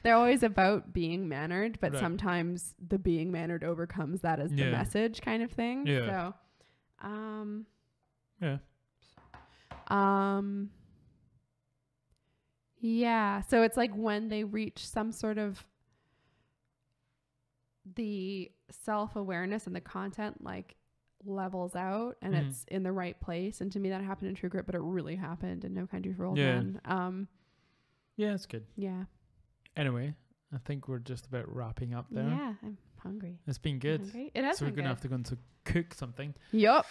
A: they're always about being mannered, but sometimes the being mannered overcomes that as the message kind of thing. So so it's like when they reach some sort of the self-awareness and the content like levels out and it's in the right place, and to me that happened in True Grit, but it really happened in No Country for Old Men.
B: It's good. Anyway, I think we're just about wrapping up there.
A: I'm hungry.
B: It's been good.
A: It has
B: so we're gonna have to go into cook something.
A: Yep.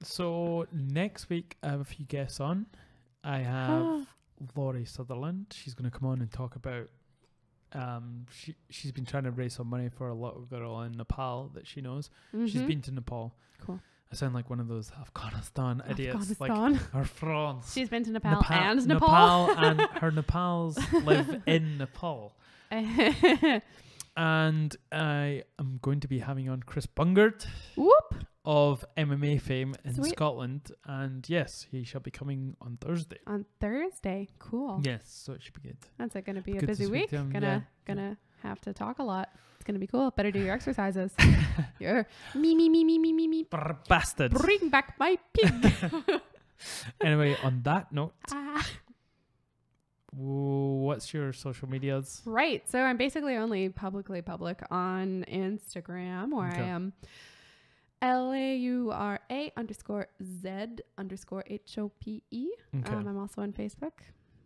B: So next week I have a few guests on. I have Laurie Sutherland. She's gonna come on and talk about she's been trying to raise some money for a little girl in Nepal that she knows. She's been to Nepal.
A: Cool.
B: I sound like one of those Afghanistan idiots. Like her France.
A: She's been to Nepal and Nepal.
B: And her Nepals live in Nepal. And I am going to be having on Chris Bungert.
A: Whoop.
B: Of MMA fame in Scotland, and yes, he shall be coming on Thursday.
A: Cool.
B: Yes, so it should be good.
A: That's going to be a busy week. Gonna have to talk a lot. It's going to be cool. Better do your exercises. You're me.
B: Bastard.
A: Bring back my pig.
B: Anyway, on that note, what's your social medias?
A: Right. So I'm basically only public on Instagram, where I am LAURA_Z_HOPE.
B: Okay.
A: I'm also on Facebook,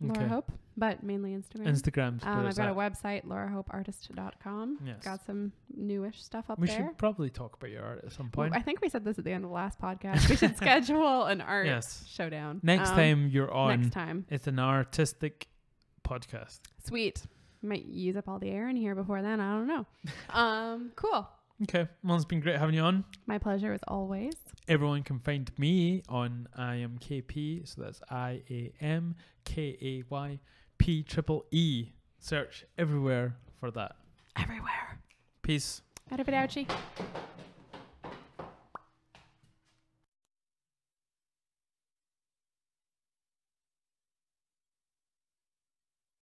A: Laura Hope, but mainly Instagram.
B: Instagram's
A: I've got a website, laurahopeartist.com.
B: Yes.
A: Got some newish stuff up
B: there.
A: We
B: should probably talk about your art at some point.
A: I think we said this at the end of the last podcast. We should schedule an art showdown.
B: Next time you're on.
A: Next time.
B: It's an artistic podcast.
A: Sweet. Might use up all the air in here before then. I don't know. Cool.
B: Okay. Well, it's been great having you on.
A: My pleasure as always.
B: Everyone can find me on IAMKayPee. So that's IAMKAYPEE. Search everywhere for that.
A: Everywhere.
B: Peace.
A: Arrivederci.